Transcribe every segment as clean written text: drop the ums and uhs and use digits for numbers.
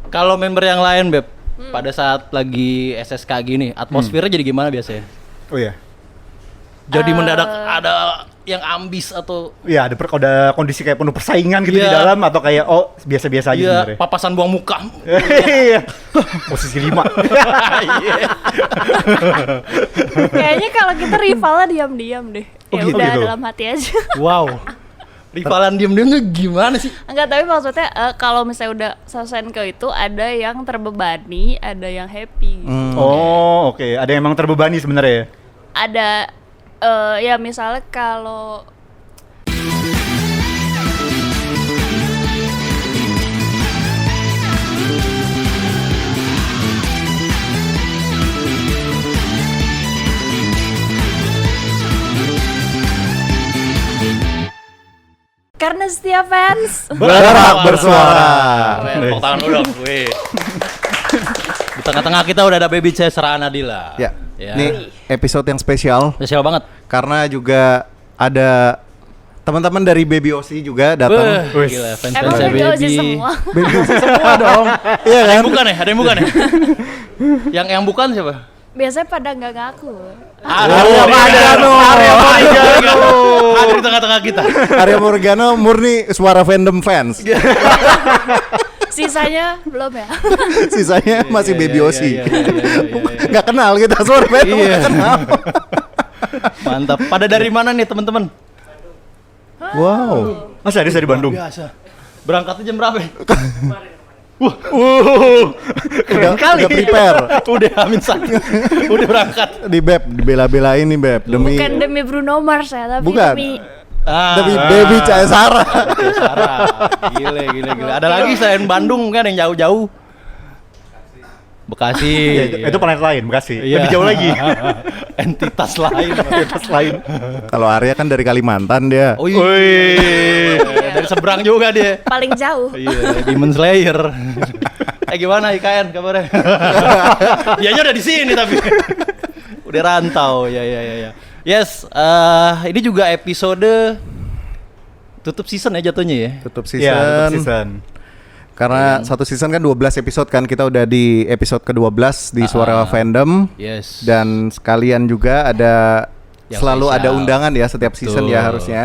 Kalau member yang lain, Beb, pada saat lagi SSK gini, atmosfernya jadi gimana biasanya? Oh iya. Jadi mendadak ada yang ambis atau Iya, ada kondisi kayak penuh persaingan gitu di dalam atau kayak biasa-biasa aja sebenarnya. papasan buang muka. Iya. Posisi 5. Kayaknya kalau kita rivalnya diam-diam deh. Oh, Ya gitu, udah gitu. dalam hati aja. Wow. Rivalan diem-diem tuh gimana sih? Enggak, tapi maksudnya kalau misalnya udah selesai ke itu ada yang terbebani, ada yang happy. Oh, oke. Ada yang emang terbebani sebenarnya ya. Ada ya misalnya kalau karena setiap fans Berhak bersuara. Tepuk tangan dulu dong. Wih. Di tengah-tengah kita udah ada baby Cesra Nadila. Ya. Ya. Ini episode yang spesial Spesial banget. karena juga ada teman-teman dari Baby Osi juga datang. Wih, gila, fans emang fansnya video baby. sih semua. Baby Osi semua dong. Iya Ada kan? yang bukan ya? Ada yang bukan ya? yang bukan siapa? Biasanya pada nggak ngaku. Arya Morgano. Ada di tengah-tengah kita. Arya Morgano murni suara fandom fans. Sisanya belum ya. Sisanya masih Baby Osi. iya. Nggak kenal kita suara fandom. Iya. Nggak kenal. Mantap. Pada dari mana nih teman-teman? Wow. Masa ada dari Bandung? Biasa. Berangkatnya jam berapa? Ya? Udah prepare. Udah amin satu. Udah berangkat. Di Beb, dibela-belain nih Beb demi Bukan demi Bruno Mars ya, tapi Bukan. demi demi Baby Cesara. Sarah. Gile. Ada lagi selain Bandung kan yang jauh-jauh. Bekasi. Iya, itu planet lain, Bekasi. Iya. Lebih jauh lagi. Entitas lain. Entitas lain. Kalau Arya kan dari Kalimantan dia. Oh iya. Dari seberang juga dia. paling jauh. Iya, Demon Slayer. Gimana IKN kabarnya? Dianya udah di sini tapi udah rantau. Ya. Yes, ini juga episode tutup season ya jatuhnya ya. Tutup Iya, tutup season. season. Karena satu season kan 12 episode kan, kita udah di episode ke-12 di Suara Fandom. Yes. Dan sekalian juga ada Yang selalu spesial. ada undangan ya setiap season Betul. ya harusnya.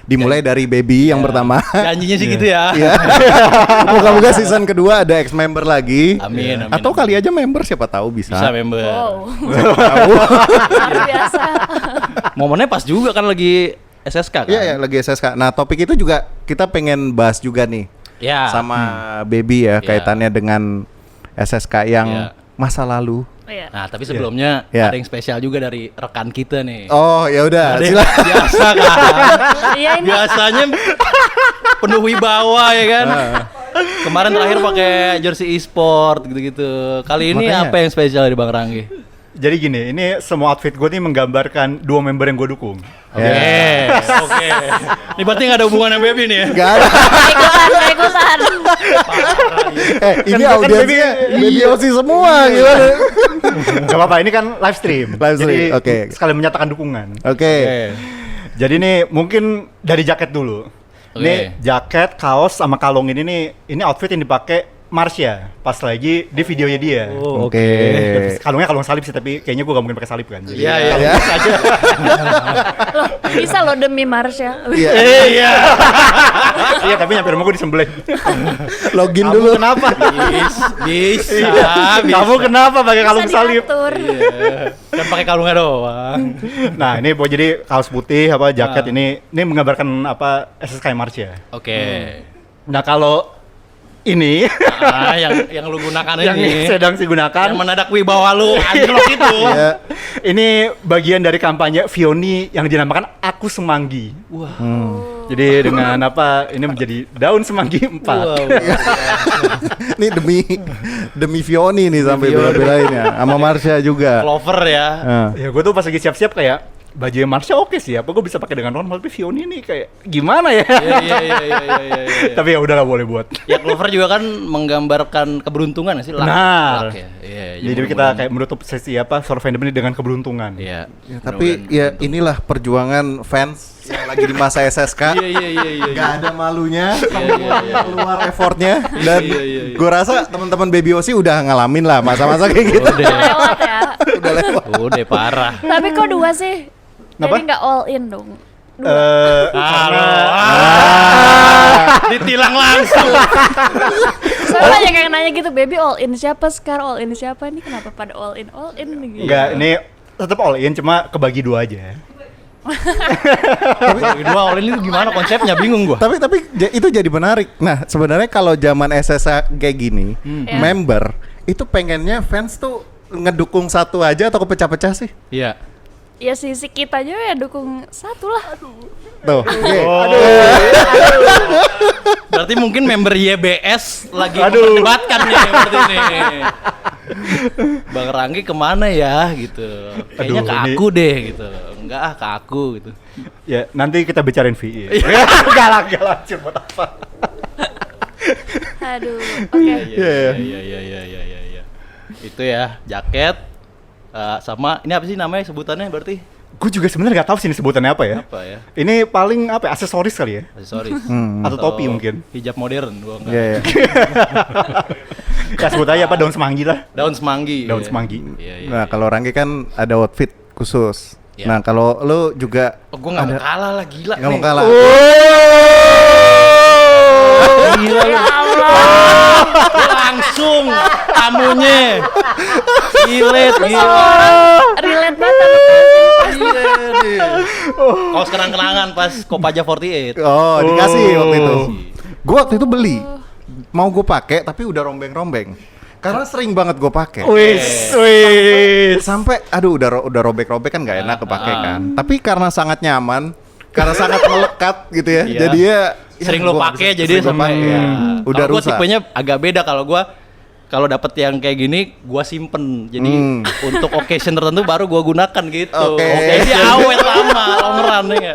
Dimulai dari Baby yang pertama. Janjinya sih gitu ya. Iya. Moga-moga season kedua ada ex member lagi. Amin. Atau kali aja member, siapa tahu bisa. Bisa member. Wow. Tahu. Luar biasa. Momennya pas juga kan lagi SSK kan? Iya ya, lagi SSK. Nah, topik itu juga kita pengen bahas juga nih. Ya. Sama Baby ya, Iya. kaitannya dengan SSK yang Iya. masa lalu. Iya. Nah, tapi sebelumnya Iya. ada yang spesial juga dari rekan kita nih. Oh, ya udah, Ada yang silakan. biasa kan. Iya ini Biasanya penuh wibawa ya kan. Kemarin terakhir pakai jersey e-sport gitu-gitu. Kali ini Makanya. apa yang spesial dari Bang Ranggi? Jadi gini, ini semua outfit gue nih menggambarkan dua member yang gue dukung. Oke. Ini berarti nggak ada hubungan sama Baby nih ya? Gak ada. nggak ikutan. Ini Kan audiensnya Baby Iya. Osi semua gimana? Gak apa-apa, ini kan live stream. Live stream, Jadi oke. sekalian menyatakan dukungan. Oke. Jadi nih mungkin dari jaket dulu. Oke. Nih jaket, kaos sama kalung ini outfit yang dipakai Marsha pas lagi di videonya dia. Oh, Oke. Kalungnya kalung salib sih, tapi kayaknya gue gak mungkin pakai salib kan. Jadi Iya. Loh, bisa loh demi Marsha. Iya. Iya. iya, tapi nyampe rumah gue disembelih. Login Kamu dulu. kenapa? Bisa. Kamu kenapa pakai Bisa kalung salib? diatur. Iya. Kan pakai kalungnya doang. Nah, ini mau jadi kaos putih apa jaket ini menggambarkan apa SSK Marsha. Oke. Nah, kalau ini Yang lu gunakan yang ini. sedang digunakan Yang menadak wibawa lu anjlok itu. Iya. ini bagian dari kampanye Vioni yang dinamakan Aku Semanggi. Wah. Jadi dengan apa ini menjadi daun semanggi 4. Wow. Nih demi Vioni nih sampai bela-belain ya. Sama Marsha juga. Clover ya. Nah. Ya gue tuh pas lagi siap-siap kayak baju Marsha oke sih, apa gue bisa pakai dengan normal, tapi Vioni ini kayak gimana ya? Iya. Tapi ya udahlah, boleh buat. Ya Clover juga kan menggambarkan keberuntungan sih lah. Nah, Iya. jadi kita kayak menutup sesi Survivor ini dengan keberuntungan. Iya. Ya, tapi ya inilah perjuangan fans yang lagi di masa SSK. Iya. Gak ada malunya, Iya. keluar effortnya, dan Iya. gue rasa teman-teman Baby Osi udah ngalamin lah masa-masa kayak gitu. Udah lewat ya. Udah lewat. Udah parah. Tapi kok 2 sih? Kenapa? Jadi nggak all in dong. Ditilang langsung. Soalnya banyak yang nanya gitu, baby all in siapa sekarang, all in siapa nih, kenapa pada all in gitu. Enggak, ini tetap all in, cuma kebagi 2 aja. Tapi dua all ini gimana konsepnya, bingung gua. Tapi itu jadi menarik. Nah, sebenarnya kalau zaman SSA kayak gini, member itu pengennya fans tuh ngedukung satu aja atau kepecah-pecah sih? Iya. Ya sisi kita aja ya dukung satu lah. Tuh. Berarti mungkin member YBS lagi memperdebatkan nih berarti nih. Bang Ranggi kemana ya gitu. Kayaknya ke aku deh gitu. Enggak ke aku gitu. Ya, nanti kita bicarain VI. Galak buat apa? Aduh, oke. Iya. Itu ya, jaket sama ini apa sih namanya sebutannya berarti? Gue juga sebenarnya nggak tahu sih ini sebutannya apa ya. Apa ya? Ini paling apa? Aksesoris kali ya? Aksesoris. Atau topi mungkin. Hijab modern gua enggak. Iya. Ya sebut aja apa, daun semanggi lah. Daun semanggi. Daun Iya. semanggi. Iya. Nah, kalau Ranggi kan ada outfit khusus. Iya. Nah, kalau lu juga Oh, gua enggak mau kalah lah, gila. nggak mau nih. kalah. Gila lu. Ya Allah. Langsung tamunya. Relate Semua gila. orang relate banget sama Iya nih. Kaos kenang-kenangan pas Kopaja 48. Oh, dikasih waktu itu. Gua waktu itu beli. Mau gue pakai tapi udah rombeng-rombeng. Karena sering banget gue pakai. Wis. Sampai udah robek-robek kan nggak enak kepake kan. Tapi karena sangat nyaman, karena sangat melekat gitu ya. Iya. Jadi ya Sering lo gua pakai bisa- jadi sering gua sampai pakai. ya. Udah Kalau gua rusak. tipenya agak beda kalau dapet yang kayak gini gua simpen. Jadi untuk occasion tertentu baru gua gunakan gitu. Oke. Jadi awet lama long run ya.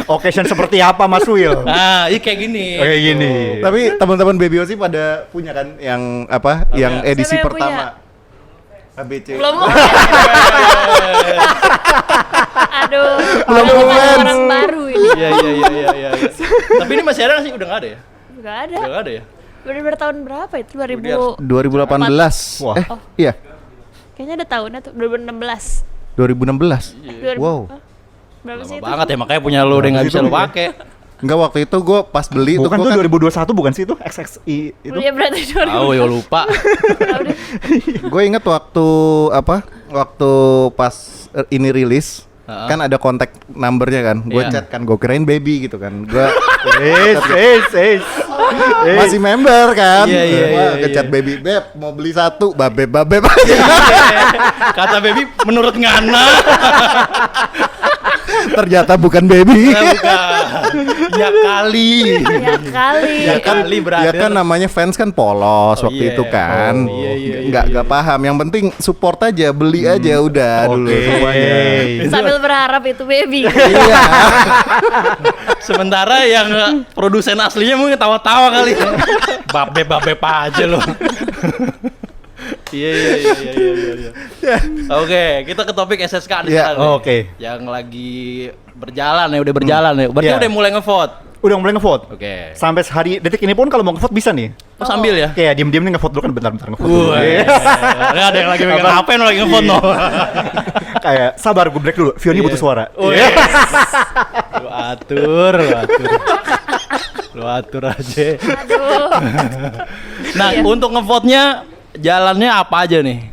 Occasion seperti apa, Mas Will? Nah, ini kayak gini. Kayak gini. Tapi teman-teman Baby Osi pada punya kan yang apa? Yang edisi Siapa yang pertama. ABC. belum. Aduh, Belum orang fans. orang baru ini. Iya. Tapi ini masih ada nggak sih? Udah nggak ada ya? Gak ada. Udah nggak ada ya? Bener-bener tahun berapa itu? 2018. Wah. Iya. Kayaknya ada tahunnya tuh 2016. 2016. 2000 Wow. Berapa sih Lama itu? banget ya, makanya punya lo udah nggak bisa lo pakai. Enggak, waktu itu gue pas beli Bukan gua tuh kan, 2021 bukan sih itu? XXI itu? Iya berarti 2000. Oh ya lupa. gue inget waktu apa? Waktu pas ini rilis kan ada kontak numbernya kan. Gue Iya. chat kan, gue kirain Baby gitu kan. Gue Is. masih member kan. Iya, iya, Wah, iya, ngechat iya. Baby, "Beb, mau beli satu." Babe aja. Kata baby menurut Ngana. Ternyata bukan Baby. Ya kali. Ya kali. Ya kali Ya brother. kan namanya fans kan polos Oh, waktu iya. itu kan. Oh, iya, Nggak paham. Yang penting support aja, beli aja udah dulu Oke. semuanya. Sambil berharap itu baby. Iya. Sementara yang produsen aslinya mungkin tawa-tawa kali. Babe aja loh. Iya. Oke, kita ke topik SSK nih Iya, sekarang nih. oke. Yang lagi berjalan ya, udah berjalan ya. Berarti Iya. udah mulai ngevote. Udah mulai ngevote. Oke. Sampai hari detik ini pun kalau mau ngevote bisa nih. Oh, sambil ya? Kayak diem-diem nih ngevote dulu kan, bentar ngevote dulu. Ini ada yang lagi megang HP, yang lagi ngevote no. Kayak sabar, gue break dulu. Vioni butuh suara. Lu atur. Lu atur aja. Aduh. Nah, untuk ngevote-nya jalannya apa aja nih?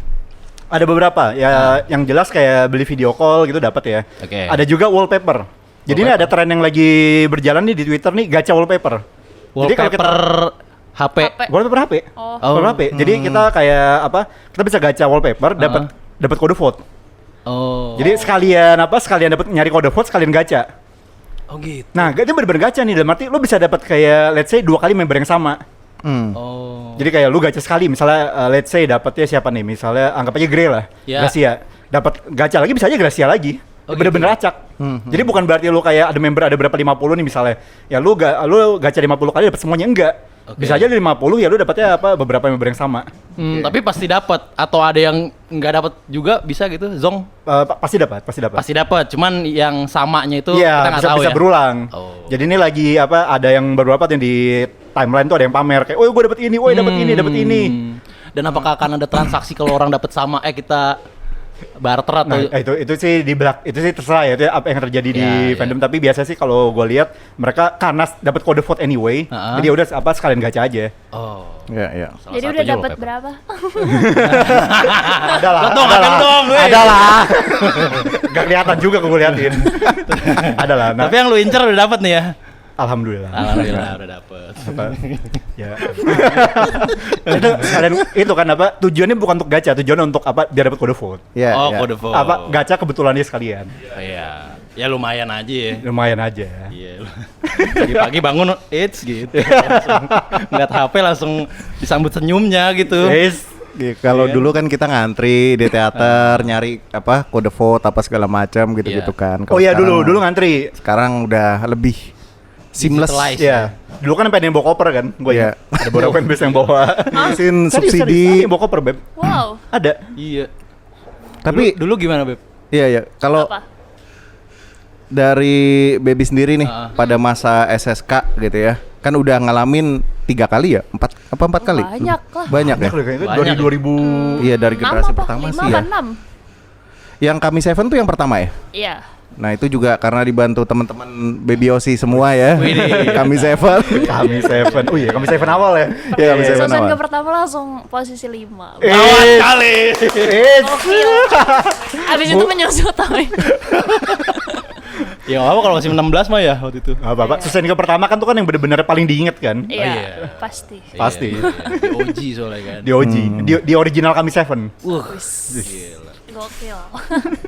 Ada beberapa ya, yang jelas kayak beli video call gitu dapat ya. Oke. Ada juga wallpaper. Jadi ini ada tren yang lagi berjalan nih di Twitter nih, gacha wallpaper. Jadi kalau kita HP. wallpaper HP. Oh. Wallpaper HP. Jadi kita kayak apa? Kita bisa gacha wallpaper, dapat kode vote. Oh. Jadi sekalian dapat nyari kode vote, sekalian gacha. Oh gitu. Nah, gacha bener-bener gacha nih, dalam arti lo bisa dapat kayak let's say 2 kali member yang sama. Oh. Jadi kayak lu gacha sekali, misalnya let's say dapatnya siapa nih? Misalnya anggap aja Grey lah, Ya. Gracia. Dapat gacha lagi bisa aja Gracia lagi. Oh, bener-bener gitu. acak. Jadi bukan berarti lu kayak ada member ada berapa 50 nih misalnya. Ya lu gacha 50 kali dapat semuanya, enggak. Oke. Bisa aja dari 50 ya lu dapatnya apa beberapa member yang sama. Tapi pasti dapat atau ada yang nggak dapat juga bisa gitu, Zong? Pasti dapat. Pasti dapat, cuman yang samanya itu Iya, kita nggak bisa, tahu bisa ya. berulang. Oh. Jadi ini lagi apa? Ada yang baru dapat yang di timeline tuh ada yang pamer kayak, "Oh, gue dapat ini, woi dapat ini, dapat ini." Dan apakah akan ada transaksi kalau orang dapat sama kita barter atau Nah, itu sih di belak itu sih terserah ya itu apa yang terjadi di Ya, fandom, tapi biasa sih kalau gue lihat mereka karena dapat kode vote anyway, Ha-ha. jadi udah apa sekalian gacha aja. Oh. Iya, iya. Salah Jadi satunya udah dapat wallpaper. berapa? Ada lah, Dong, ada akan lah, dong, weh. ada lah. Gak kelihatan juga gue liatin. Ada lah. Nah, Tapi yang lu incer udah dapat nih ya. alhamdulillah. Alhamdulillah udah dapat. Apa? Ya. itu kan apa? Tujuannya bukan untuk gacha, tujuannya untuk apa? Biar dapat kode vote. Iya, Oh, iya. kode vote. Apa gacha kebetulannya sekalian. Iya. Ya lumayan aja ya. Lumayan aja. Iya. Pagi-pagi bangun, it's gitu. Langsung ngeliat HP langsung disambut senyumnya gitu. Guys, Iya, kalau dulu kan kita ngantri di teater nyari apa kode vote apa segala macam gitu-gitu Iya. kan. oh Kalau iya sekarang- dulu ngantri. Sekarang udah lebih seamless. Digitalize. Iya. Dulu kan pengen bawa koper kan, gue Iya. ya. Ada beberapa fanbase yang bawa. Ngurusin Serius, subsidi. ada yang bawa koper, Beb. Wow. Ada. Iya. Tapi dulu gimana, Beb? iya ya, kalau Apa? dari Baby sendiri nih Ah. pada masa SSK gitu ya. Kan udah ngalamin 3 kali ya? 4 kali? Banyak lah. Banyak ya? Kayaknya Banyak. dari 2000. Iya, dari 6 generasi apa? pertama 5 sih ya. apa 6? Yang Kami Seven tuh yang pertama ya? Iya. Nah, itu juga karena dibantu teman-teman Baby Osi semua ya. Widih. Kami Seven. Kami Seven. Oh iya, Kami Seven awal ya. Iya, Kami Seven Season awal. ke pertama langsung posisi 5. Awas kali. Gokil. Abis itu menyusut tapi. Ya apa kalau masih 16 mah ya waktu itu. Bapak, season ke pertama kan tuh kan yang bener-bener paling diinget kan. Iya, iya. pasti. Pasti. Iya, iya. Di OG soalnya kan. Di OG, di original Kami Seven. Gila. Gokil.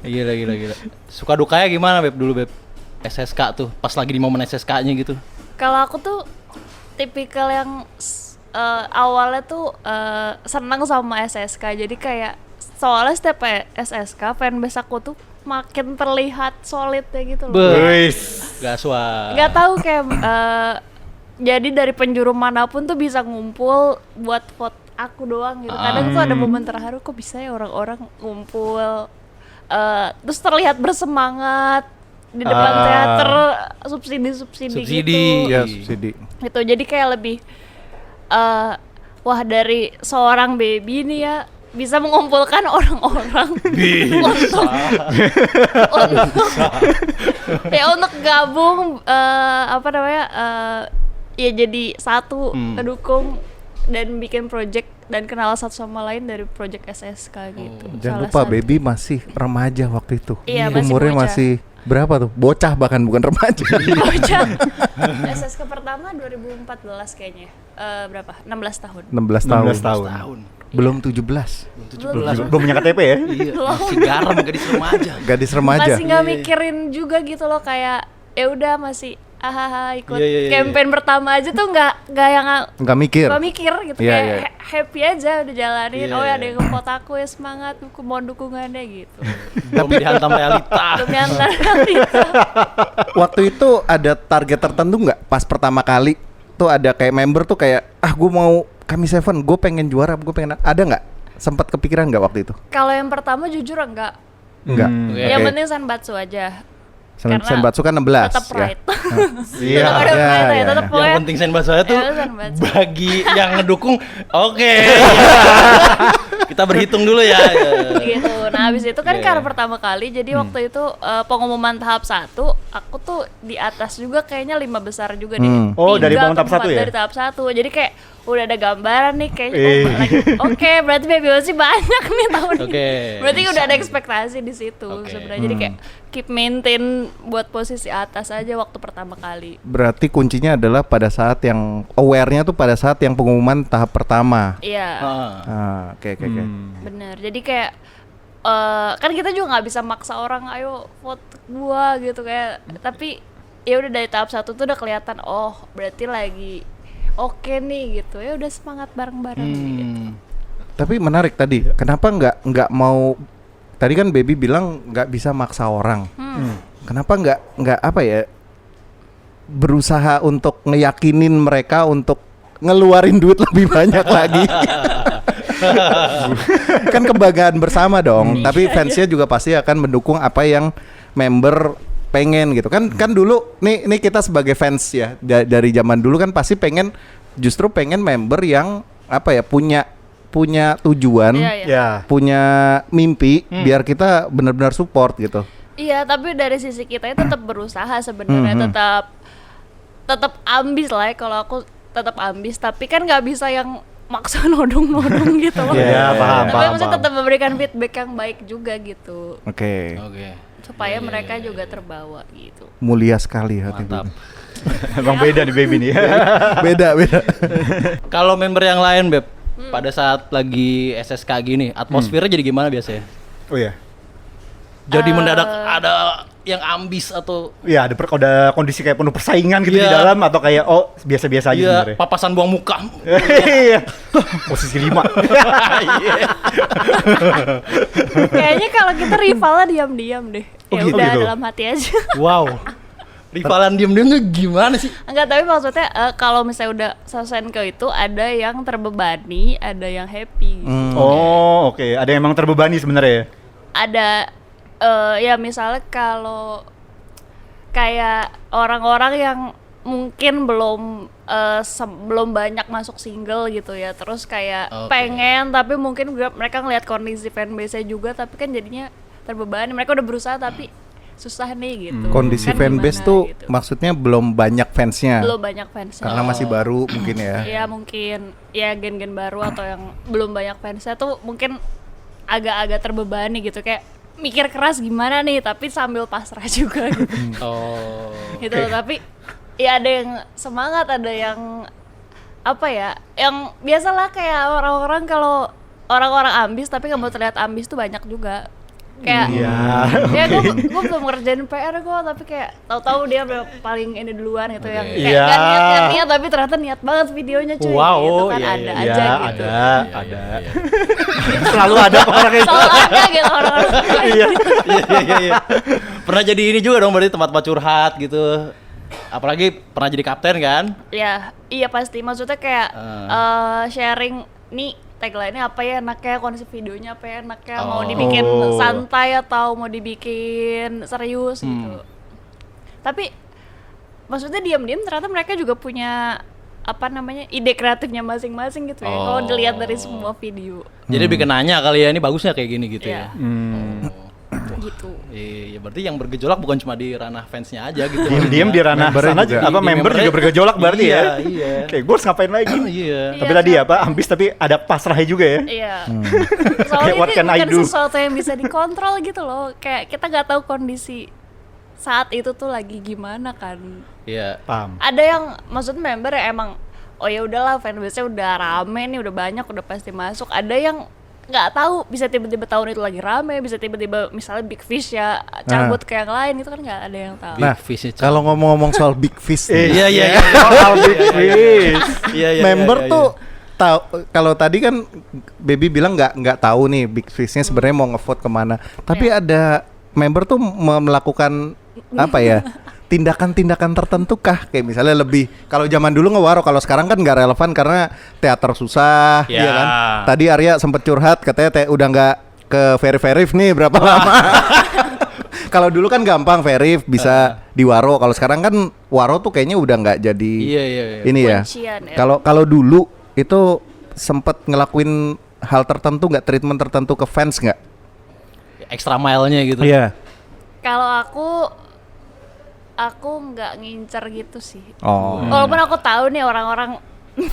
Gila. Suka dukanya gimana, Beb, dulu, Beb? SSK tuh, pas lagi di momen SSK-nya gitu. Kalau aku tuh tipikal yang awalnya tuh senang sama SSK. Jadi kayak soalnya setiap SSK fanbase aku tuh makin terlihat solidnya gitu loh. Wis. Gaswa. Gak tahu kayak jadi dari penjuru manapun tuh bisa ngumpul buat vote aku doang gitu. Kadang tuh ada momen terharu, kok bisa ya orang-orang ngumpul terus terlihat bersemangat di depan teater subsidi gitu. Iya, subsidi. Gitu. Jadi kayak lebih wah, dari seorang Baby nih ya bisa mengumpulkan orang-orang untuk gabung apa namanya ya jadi satu ngedukung dan bikin project dan kenal satu sama lain dari project SSK gitu. Jangan Salah lupa satu. Baby masih remaja waktu itu. Iya, masih Umurnya bocah. masih berapa tuh? Bocah bahkan bukan remaja. Bocah. SSK pertama 2014 kayaknya. Berapa? 16 tahun. 16 tahun. 16 tahun. Tahun. Belum 17. Belum punya KTP ya? Iya, masih garam gadis remaja. Gadis remaja. Masih nggak mikirin juga gitu loh, kayak ya udah masih ikut Iya, iya, iya. campaign pertama aja tuh nggak yang Nggak mikir. nggak mikir gitu, Iya, kayak iya. happy aja udah jalanin. Iya, Oh ya iya. ada yang nge-vote aku ya, semangat aku mohon dukungannya gitu. Belum dihantam realita. Belum nyantar gitu. Waktu itu ada target tertentu nggak? Pas pertama kali tuh ada kayak member tuh kayak gue mau Kami Seven, gue pengen juara, gue pengen ada nggak? Sempat kepikiran nggak waktu itu? Kalau yang pertama jujur enggak. Enggak. Oke. Yang penting Sanbatsu aja. Karena Senbatsu kan 16 Tetap ya. pride. Iya. Tetap ada iya, pride ya, iya. tetap Yang pokoknya. penting Senbatsu tuh Ya, Senbatsu. bagi yang ngedukung, oke. Kita berhitung dulu ya. Gitu. Nah, habis itu kan Iya. karena pertama kali, jadi waktu itu pengumuman tahap 1, aku tuh di atas juga kayaknya 5 besar juga nih. Oh, dari 3 pengumuman tahap atau 1 ya? Dari tahap 1. Jadi kayak udah ada gambaran nih kayak Eh. oke, berarti Baby Osi banyak nih tahun ini. Oke, Berarti bisa udah ada nih. ekspektasi di situ Oke. sebenarnya. Jadi kayak keep maintain buat posisi atas aja waktu pertama kali. Berarti kuncinya adalah pada saat yang aware-nya tuh pada saat yang pengumuman tahap pertama. Iya. Ah, oke. Bener, jadi kayak kan kita juga nggak bisa maksa orang ayo vote gua gitu kayak, tapi ya udah dari tahap 1 tuh udah kelihatan, oh berarti lagi oke nih gitu, ya udah semangat bareng-bareng gitu. Tapi menarik tadi, kenapa nggak mau tadi kan Baby bilang nggak bisa maksa orang. Kenapa nggak apa ya? Berusaha untuk ngeyakinin mereka untuk ngeluarin duit lebih banyak lagi. Kan kebanggaan bersama dong. Tapi fansnya juga pasti akan mendukung apa yang member pengen gitu kan. Kan dulu nih kita sebagai fans ya dari zaman dulu kan pasti justru pengen member yang apa ya punya tujuan, Iya. punya mimpi biar kita benar-benar support gitu. Iya, tapi dari sisi kita tetap berusaha sebenarnya, tetap ambis lah ya. Kalau aku tetap ambis, tapi kan nggak bisa yang maksa nodong gitu loh. Iya, paham. Tapi maksudnya tetap memberikan feedback yang baik juga gitu, Oke. supaya mereka juga terbawa gitu. Mulia sekali hati Mantap. Baby. Emang beda nih Baby nih. Beda. Kalau member yang lain, Beb, pada saat lagi SSK gini, atmosfernya jadi gimana biasanya? Oh iya. Jadi mendadak ada yang ambis atau Iya, ada kondisi kayak penuh persaingan gitu di Iya. dalam atau kayak biasa-biasa aja sebenarnya. papasan buang muka. Iya. Posisi 5. Kayaknya kalau kita rivalnya diam-diam deh. Oh, Ya gitu, udah gitu. dalam hati aja. Wow. Rivalan diem-diem tuh gimana sih? Enggak, tapi maksudnya kalau misalnya udah Sosenko itu ada yang terbebani, ada yang happy gitu. Oh, oke. Ada yang emang terbebani sebenarnya ya. Ada ya misalnya kalau kayak orang-orang yang mungkin belum banyak masuk single gitu ya, terus kayak Oke. pengen tapi mungkin mereka ngelihat kondisi fanbase-nya juga, tapi kan jadinya terbebani. Mereka udah berusaha tapi susah nih gitu. Kondisi Kan fanbase gimana tuh gitu. maksudnya belum banyak fansnya. Belum banyak fansnya. Karena masih baru mungkin ya. Ya mungkin ya gen-gen baru atau yang belum banyak fansnya tuh mungkin agak-agak terbebani gitu, kayak mikir keras gimana nih tapi sambil pasrah juga gitu. Oh. Gitu. Tapi ya ada yang semangat, ada yang apa ya, yang biasalah kayak orang-orang kalau orang-orang ambis tapi nggak mau terlihat ambis tuh banyak juga. Kayak ya gue belum ngerjain PR gue, tapi kayak tahu-tahu dia paling ini duluan gitu, yang kayak Iya. nggak niat tapi ternyata niat banget videonya cuy. Wow, gitu kan iya, ada iya. aja Iya, gitu. ada. Selalu ada kok orang kayak gitu. Selalu ada gitu orang-orang. Iya. Iya. Pernah jadi ini juga dong berarti tempat curhat gitu. Apalagi pernah jadi kapten kan? Ya, iya pasti. Maksudnya kayak sharing nih tagline-nya apa ya enaknya, kondisi videonya apa ya enaknya, mau dibikin santai atau mau dibikin serius gitu. Tapi maksudnya diam-diam ternyata mereka juga punya apa namanya ide kreatifnya masing-masing gitu ya. Kalau dilihat dari semua video Jadi lebih ke nanya kali ya, ini bagusnya kayak gini gitu Iya. ya. gitu. Iya, berarti yang bergejolak bukan cuma di ranah fansnya aja gitu. Diam-diam di ranah Membernya sana juga. apa Di member membernya- juga bergejolak berarti ya. Iya. Kayak gue harus ngapain lagi? Iya. Tapi Iya, tadi apa ambis tapi ada pasrahnya juga ya. Iya. Kayak, Soalnya what ini can I bukan do? sesuatu yang bisa dikontrol gitu loh. Kayak kita nggak tahu kondisi saat itu tuh lagi gimana kan. Iya. Paham. Ada yang maksud member ya emang oh ya udahlah fanbase-nya udah rame nih, udah banyak, udah pasti masuk. Ada yang nggak tahu, bisa tiba-tiba tahun itu lagi rame, bisa tiba-tiba misalnya Big Fish ya cabut ke yang lain, itu kan nggak ada yang tahu. Nah, Fish-nya cabut. kalau ngomong-ngomong soal Big Fish nih, Iya. Soal Big Fish. Iya. member tuh tahu. Kalau tadi kan Baby bilang nggak tahu nih Big Fish-nya sebenarnya mau ngevote kemana. Tapi ada member tuh melakukan apa ya? Tindakan-tindakan tertentu kah? Kayak misalnya lebih, kalau zaman dulu ngewaro, kalau sekarang kan nggak relevan karena teater susah, Ya. ya kan? Tadi Arya sempet curhat katanya udah nggak ke verif nih berapa lama. Kalau dulu kan gampang verif bisa di waro, kalau sekarang kan waro tuh kayaknya udah nggak jadi Iya. ini ya. Kuncian ya. Kalau dulu itu sempet ngelakuin hal tertentu nggak, treatment tertentu ke fans nggak? Extra mile-nya gitu. Iya. Kalau aku nggak ngincer gitu sih. Oh. Walaupun aku tahu nih orang-orang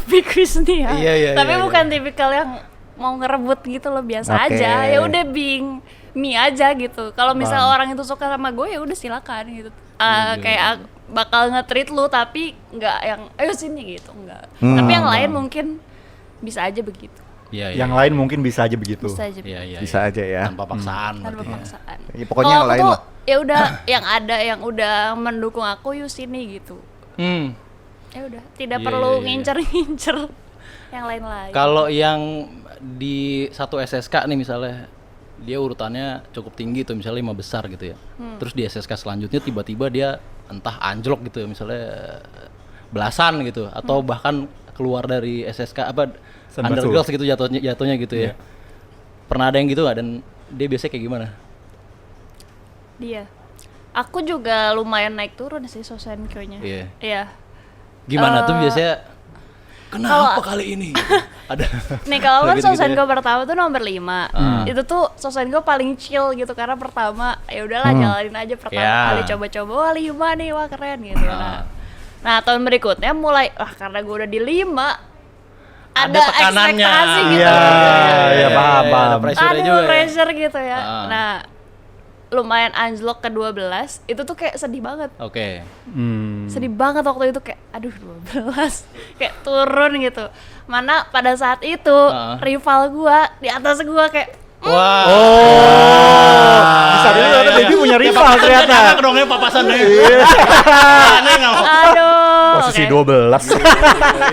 Big Fish nih ya. Iya, tapi iya. bukan tipikal yang mau ngerebut gitu loh, biasa Oke. aja. Ya udah being me aja gitu. Kalau misalnya orang itu suka sama gue ya udah silakan gitu. Kayak bakal nge-treat lu tapi nggak yang ayo sini gitu, enggak. Tapi yang lain mungkin bisa aja begitu. Iya. Yang lain mungkin bisa aja begitu. Bisa aja. Iya. Bisa aja ya. Tanpa paksaan. Tanpa berarti ya. paksaan. Ya, pokoknya Kalau yang aku lain tuh, lah. ya udah yang ada yang udah mendukung aku yuk sini gitu. Ya udah, tidak Iya, perlu iya, iya. ngincer-ngincer yang lain-lain. Kalau yang di satu SSK nih misalnya dia urutannya cukup tinggi tuh, misalnya 5 besar gitu ya. Terus di SSK selanjutnya tiba-tiba dia entah anjlok gitu ya, misalnya belasan gitu, atau bahkan keluar dari SSK apa Senbatsu. Undergirls gitu jatuhnya gitu ya. Pernah ada yang gitu nggak, dan dia biasanya kayak gimana? Dia. Aku juga lumayan naik turun sih Sosenkyo-nya. Iya. Iya. Gimana tuh biasanya? Kenapa kali ini? Ada. Nih kalau kan Gitu-gitu Sosenkyo ya. pertama tuh nomor 5. Itu tuh Sosenkyo paling chill gitu karena pertama ya udahlah jalanin aja pertama Ya. kali coba-coba wah 5 nih, wah keren gitu. Nah, tahun berikutnya mulai karena gue udah di 5 ada tekanannya. ekspektasi gitu. Iya, iya, paham, Ada paham. pressure-nya Aduh, juga ya. pressure gitu ya. Ah. Nah, lumayan anjlok ke 12, itu tuh kayak sedih banget. Oke. Sedih banget waktu itu kayak aduh 12 kayak turun gitu. Mana pada saat itu rival gua di atas gua kayak Wah. Di saat itu ternyata Baby punya rival ternyata. Enak dong ya papasan nih. Aneh nggak mau. aduh. Posisi oke. 12.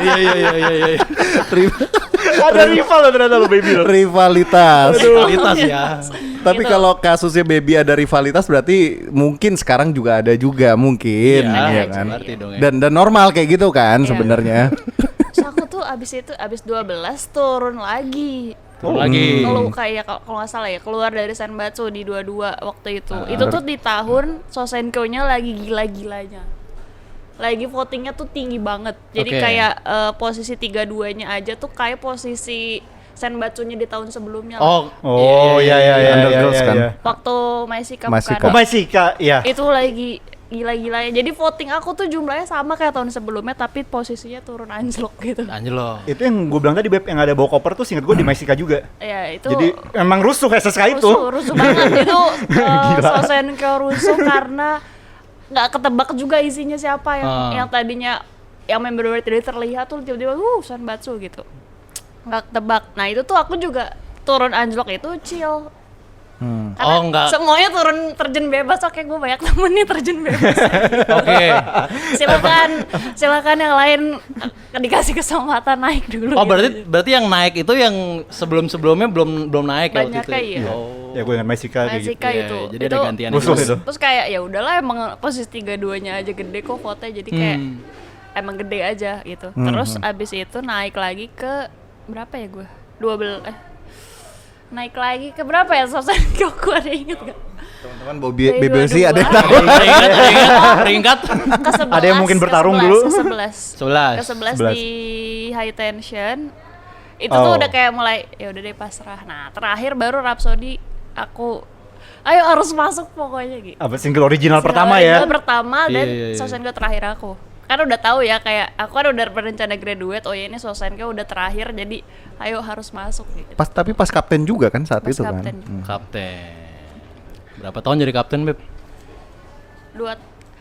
Iya. Ada rival loh ternyata lo Baby lo. Rivalitas. Kualitas ya. Tapi Gitu. kalau kasusnya Baby ada rivalitas berarti mungkin sekarang juga ada juga mungkin, Iya, ya kan? berarti dong ya. Dan normal kayak gitu kan Iya. sebenarnya. Terus aku tuh abis 12 turun lagi. Lagi. Kalau kayak kalau nggak salah ya keluar dari Senbatsu di 22 waktu itu. Itu tuh di tahun Sosenkyo-nya lagi gila-gilanya. Lagi votingnya tuh tinggi banget. Jadi Oke. kayak posisi 32-nya aja tuh kayak posisi Senbatsu-nya di tahun sebelumnya lah. Oh, iya. Undergirls kan. Waktu Maisika Maisika. Oh, bukan. Maisika, iya. Itu lagi gila-gilanya. Jadi voting aku tuh jumlahnya sama kayak tahun sebelumnya tapi posisinya turun anjlok gitu. Anjir loh. Itu yang gue bilang tadi Beb, yang ada bawa koper tuh seinget gue di Maisika juga. Ya itu Jadi emang rusuh SSK itu. rusuh banget itu. Gila. Sosenkyo rusuh karena nggak ketebak juga isinya siapa yang tadinya yang member tidak terlihat tuh tiba-tiba Senbatsu gitu. Nggak ketebak. Nah itu tuh aku juga turun anjlok itu chill. Karena enggak. semuanya turun terjun bebas. Oke, gue banyak temen nih terjun bebas. Oke. silakan yang lain dikasih kesempatan naik dulu. Oh, gitu. berarti yang naik itu yang sebelum-sebelumnya belum naik ya waktu Banyak itu. kayak iya. Oh. Ya gue ingat Maisika kayak gitu. Maisika Iya, itu. jadi ada gantian Rusuh itu. Terus kayak ya udahlah emang posisi 32-nya aja gede kok vote jadi kayak emang gede aja gitu. Terus abis itu naik lagi ke berapa ya gue? 12 naik lagi ke berapa ya Sosenkyo gue ada inget gak? Teman-teman Dari BBC 22. ada yang tahu. Peringkat. Ke 11, Ada yang mungkin ke bertarung 11, dulu? ke 11. 11. Ke 11 di high tension. Itu Oh. tuh udah kayak mulai ya udah deh pasrah. Nah, terakhir baru Rhapsody aku ayo harus masuk pokoknya gitu. Apa single original pertama Single ya? pertama dan Iya. Sosenkyo terakhir aku. Karena udah tahu ya kayak aku kan udah berencana graduate, oh ya ini Sosenkyo udah terakhir jadi ayo harus masuk gitu. Tapi pas kapten juga kan saat Pas itu kapten. kan. Kapten. Berapa tahun jadi kapten, Beb?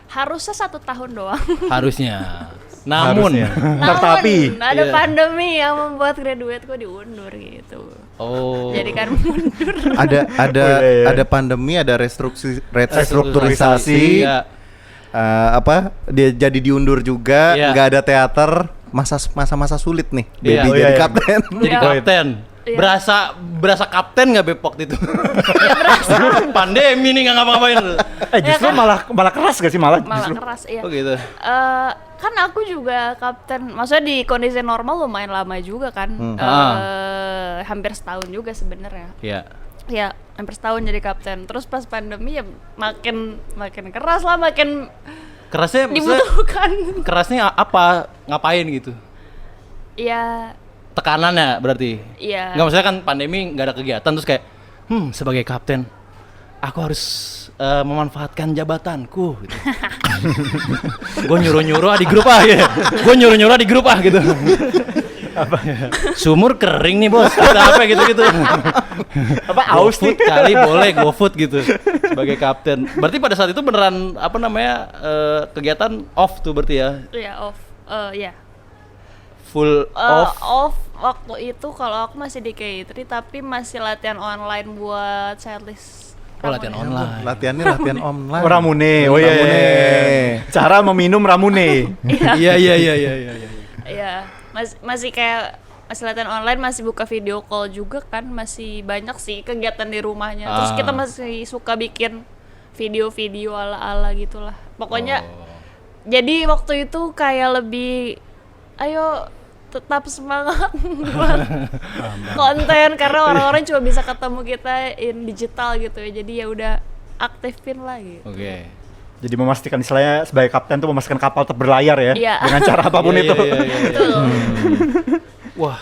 Harusnya 1 tahun doang. Harusnya. Namun. Harusnya. Tetapi ada Iya. pandemi yang membuat graduate gue diundur gitu. Oh. Jadi kan mundur. Ada pandemi, ada restrukturisasi. Iya. Dia jadi diundur juga, Iya. nggak ada teater, masa-masa sulit nih, Iya. Baby Oh, iya, jadi iya. kapten. Jadi Iya. kapten. Iya. Berasa kapten nggak Beb waktu itu? Pandemi nih nggak ngapa-ngapain. justru malah keras gak sih malah justru. keras ya. Oh gitu. Kan aku juga kapten, maksudnya di kondisi normal lumayan lama juga kan. Hampir setahun juga sebenarnya. Iya. Ya, hampir setahun jadi kapten. Terus pas pandemi ya makin keras lah, makin Kerasnya maksudnya dibutuhkan. kerasnya apa? Ngapain gitu? Ya, Tekanannya berarti. iya. Nggak, maksudnya kan pandemi nggak ada kegiatan terus kayak sebagai kapten aku harus memanfaatkan jabatanku gitu. Gue nyuruh-nyuruh di grup ya. Gue nyuruh-nyuruh di grup gitu. Apa? Sumur kering nih bos. Kita apa gitu-gitu. Apa aus nih? GoFood kali boleh GoFood gitu sebagai kapten. Berarti pada saat itu beneran kegiatan off tuh berarti ya. Iya, off. Ya. Full off. Off waktu itu kalau aku masih di K3 tapi masih latihan online buat setlist. Oh, latihan online. Latihan online. Oh, Ramune. Oh iya. Ramune. Cara meminum Ramune. Iya. Iya, masih kayak masih latihan online, masih buka video call juga kan, masih banyak sih kegiatan di rumahnya. Terus kita masih suka bikin video-video ala-ala gitulah. Pokoknya jadi waktu itu kayak lebih ayo tetap semangat buat konten karena orang-orang cuma bisa ketemu kita in digital gitu ya. Jadi ya udah aktifin lah gitu. Oke. Jadi memastikan istilahnya sebagai kapten tuh memastikan kapal tetap berlayar ya, Iya. dengan cara apapun Iya, itu. iya, iya, iya. Betul. Wah,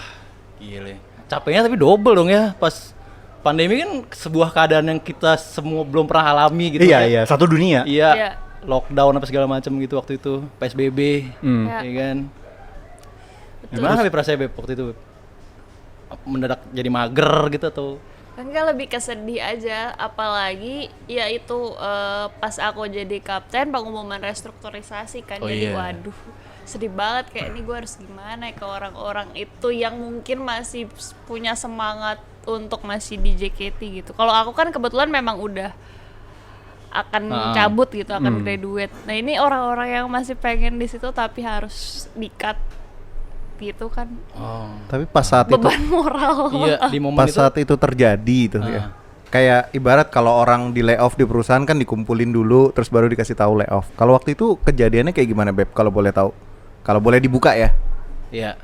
gile. Capeknya tapi double dong ya pas pandemi kan sebuah keadaan yang kita semua belum pernah alami gitu. Iya kan. iya, satu dunia. Iya. Iya. Lockdown apa segala macam gitu waktu itu, PSBB. Ya. Iya kan. Betul. Gimana Beb rasanya Beb waktu itu Beb? Mendadak jadi mager gitu atau? Enggak, lebih kesedih aja, apalagi ya itu pas aku jadi kapten pengumuman restrukturisasi kan. Oh, Jadi iya. waduh, sedih banget kayak ini gue harus gimana ya ke orang-orang itu yang mungkin masih punya semangat untuk masih di JKT gitu. Kalau aku kan kebetulan memang udah akan cabut gitu, akan graduate. Nah ini orang-orang yang masih pengen di situ tapi harus di-cut gitu kan, Oh. Tapi pas saat itu beban moral. Iya, di momen pas itu. saat itu terjadi itu ya. Kayak ibarat kalau orang di layoff di perusahaan kan dikumpulin dulu terus baru dikasih tahu layoff. Kalau waktu itu kejadiannya kayak gimana Beb kalau boleh tahu? Kalau boleh dibuka ya. Iya.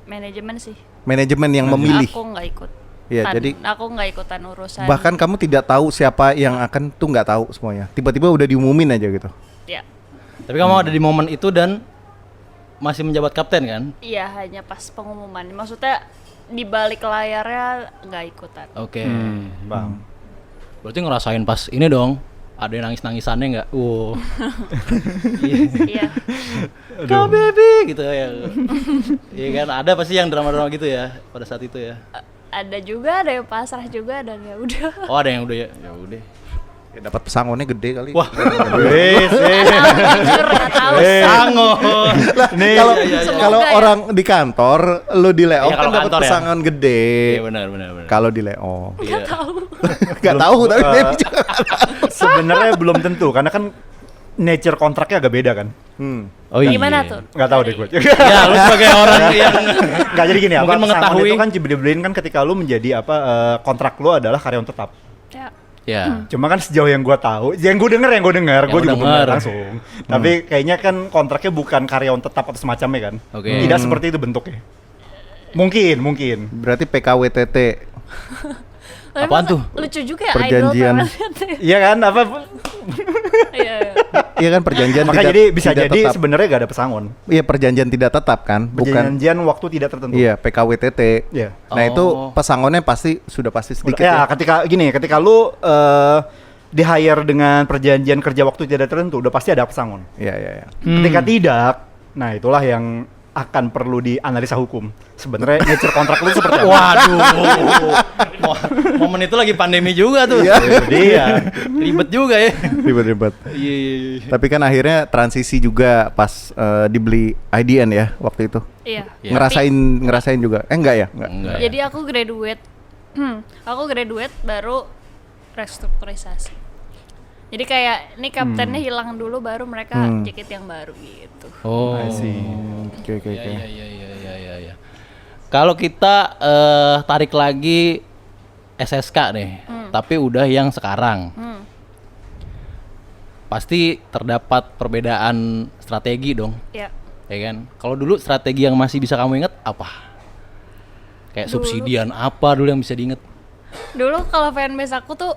Manajemen sih. Manajemen yang memilih. Aku nggak ikut. Iya, jadi aku nggak ikutan urusan. bahkan kamu tidak tahu siapa yang akan tuh nggak tahu semuanya. Tiba-tiba udah diumumin aja gitu. Ya, Tapi kamu ada di momen itu dan masih menjabat kapten kan? iya hanya pas pengumuman. Maksudnya di balik layarnya nggak ikutan. Oke. Bang. Berarti ngerasain pas ini dong. Ada yang nangis-nangisannya nggak? Wow. Iya. Kau baby gitu ya. Iya kan ada pasti yang drama-drama gitu ya pada saat itu ya. Ada juga, ada yang pasrah juga, dan ya udah. Oh ada yang udah ya. Ya udah. Ya, dapat pesangonnya gede kali. Wah. Wes, Jujur nggak tahu. Sangon. Nih kalau iya, iya, iya. kalau Semoga ya. orang di kantor lu di layoff Iya, kan kalau dapat kantor ya. pesangon gede. Iya benar benar benar. Kalau di layoff. Iya. Nggak tahu tapi Baby juga. sebenarnya belum tentu karena kan nature kontraknya agak beda kan. Oh iya. Gimana tuh? Nggak tahu deh gue. Ya lu sebagai orang yang Nggak, jadi gini, Mungkin apa pesangon mengetahui. itu kan dibeli-beliin kan ketika lu menjadi apa kontrak lu adalah karyawan tetap. Ya. ya. Cuma kan sejauh yang gue tahu, yang gue denger, gue Yang juga lu belum denger. langsung. Tapi kayaknya kan kontraknya bukan karyawan tetap atau semacamnya kan. Oke. Tidak seperti itu bentuknya. Mungkin. Berarti PKWTT. Tapi Apaan masa tuh? Lucu juga ya Perjanjian. idol teman-teman. Iya kan? Apa? Iya. Iya. Iya kan perjanjian Maka tidak jadi bisa tidak jadi tetap. sebenarnya gak ada pesangon. Iya perjanjian tidak tetap kan, bukan. Perjanjian waktu tidak tertentu. Iya PKWTT. Iya. Nah itu Oh. pesangonnya pasti sudah pasti sedikit Ya, ya. ketika lu di hire dengan perjanjian kerja waktu tidak tertentu, udah pasti ada pesangon. Iya iya iya. Ketika tidak, nah itulah yang akan perlu dianalisa hukum. Sebenarnya nature kontrak lu seperti apa? Waduh. Momen itu lagi pandemi juga tuh. Iya. Itu dia. Ribet juga ya. Ribet-ribet. Iya iya iya. Tapi kan akhirnya transisi juga pas dibeli IDN ya waktu itu. Iya. Iya. Ngerasain juga. Enggak ya? Enggak. Enggak ya. Jadi aku graduate. Aku graduate baru restrukturisasi. Jadi kayak ini kaptennya hilang dulu baru mereka JKT yang baru gitu. Oh. I see. Oke oke Iya oke. iya iya iya iya iya iya. Kalau kita tarik lagi SSK nih, tapi udah yang sekarang. Pasti terdapat perbedaan strategi dong, Ya. ya kan? Kalau dulu strategi yang masih bisa kamu ingat apa? Kayak Dulu. subsidian apa dulu yang bisa diinget? Dulu kalau fanbase aku tuh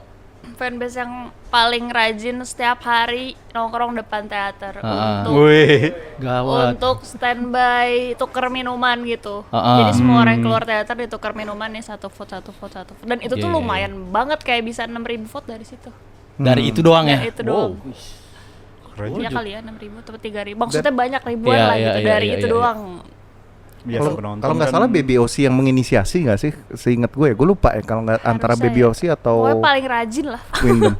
fanbase yang paling rajin setiap hari nongkrong depan teater untuk Wih. Gawat. untuk standby tuker minuman gitu. Ah, Jadi semua orang yang keluar teater ditukar minuman nih satu vote. Dan itu tuh Iya. lumayan banget kayak bisa 6.000 vote dari situ. Dari itu doang ya? Ya, itu doang. Keren. Ya kali ya 6.000 atau 3.000. Maksudnya banyak ribuan Iya, lah iya, gitu iya, dari iya, itu iya. doang. Biasa penonton Kalau nggak kan. salah BBOC yang menginisiasi nggak sih? Seingat gue ya, gue lupa ya kalau nggak antara Harusnya BBOC ya. atau Pokoknya paling rajin lah. Windom.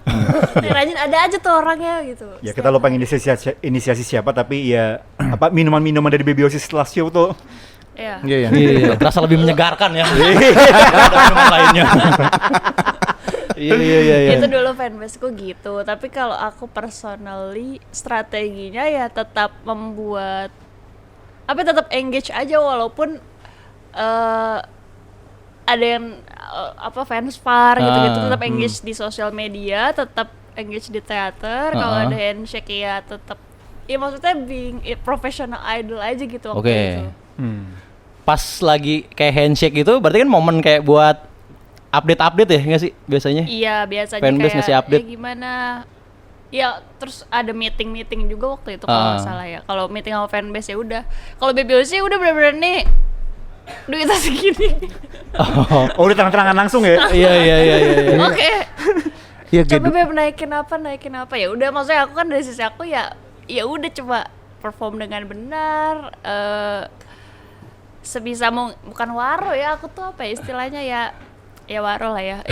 Paling rajin ada aja tuh orangnya gitu. Ya kita lupa inisiasi siapa tapi ya apa minuman-minuman dari BBOC setelah show tuh. Iya. Iya ya. Iya, terasa lebih menyegarkan ya. Ada minuman lainnya. Iya iya iya iya. Itu dulu fanbaseku gitu. Tapi kalau aku personally strateginya ya tetap membuat tetap engage aja walaupun ada yang fans far gitu-gitu, tetap Hmm. engage di sosial media, tetap engage di teater. Kalau ada handshake ya tetap, ya maksudnya being professional idol aja gitu waktu Oke. itu. Pas lagi kayak handshake gitu, berarti kan momen kayak buat update-update ya nggak sih biasanya? Iya, biasanya Fanbase kayak ngasih update. gimana. Ya, terus ada meeting juga waktu itu kalau nggak salah ya. Kalau meeting sama fanbase ya udah. Kalau BBOC udah bener-bener nih duitnya segini. Oh, udah terang-terangan langsung ya? Iya. Oke. Iya Coba gitu. Beb naikin apa ya udah, maksudnya aku kan dari sisi aku ya udah coba perform dengan benar, sebisa bukan waro ya, aku tuh apa ya istilahnya ya waro lah ya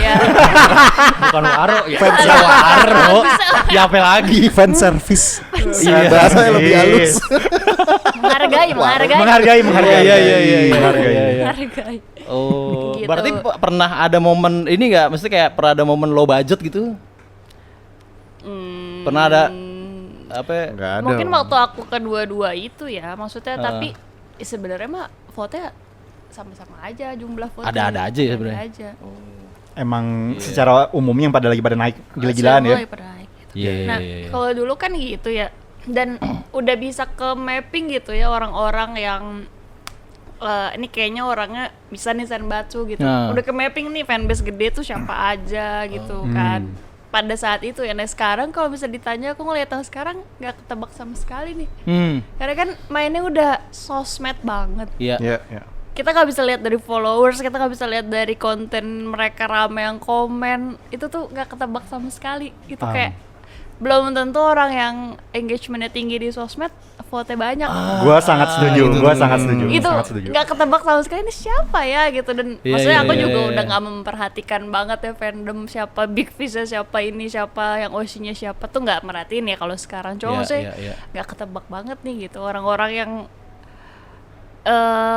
Bukan waro ya. Waro. Ya apa lagi? Fan service. Iya. Bahasanya lebih halus. menghargai Menghargai. Iya. menghargai. Oh, Gitu. berarti pernah ada momen ini nggak? Mesti kayak pernah ada momen low budget gitu? Pernah ada apa? Ya? Nggak ada. Mungkin waktu aku kedua-dua itu ya, maksudnya tapi sebenarnya mah fotonya sama-sama aja jumlah foto. Ada-ada aja ya sebenarnya. Ada aja. Emang secara umumnya yang pada lagi pada naik gila-gilaan ya? Semua pada naik gitu. Iya. Nah, kalau dulu kan gitu ya, dan udah bisa ke mapping gitu ya orang-orang yang ini kayaknya orangnya bisa nih senbatsu gitu. Nah. Udah ke mapping nih fanbase gede tuh siapa aja gitu kan. Pada saat itu ya. Nah sekarang kalau bisa ditanya, aku ngeliat yang sekarang nggak ketebak sama sekali nih. Karena kan mainnya udah sosmed banget. Iya. Iya. Kita nggak bisa lihat dari followers, kita nggak bisa lihat dari konten mereka rame yang komen, itu tuh nggak ketebak sama sekali gitu. Kayak belum tentu orang yang engagementnya tinggi di sosmed foto banyak. Gua sangat setuju. Itu Sangat setuju. nggak ketebak sama sekali, ini siapa ya gitu. Dan Iya, maksudnya iya, aku iya, juga iya. udah nggak memperhatikan banget ya fandom siapa Big Fish-nya, siapa ini, siapa yang OC-nya siapa, tuh nggak merhatiin ya kalau sekarang. Cuma Iya, maksudnya iya. nggak ketebak banget nih gitu. Orang-orang yang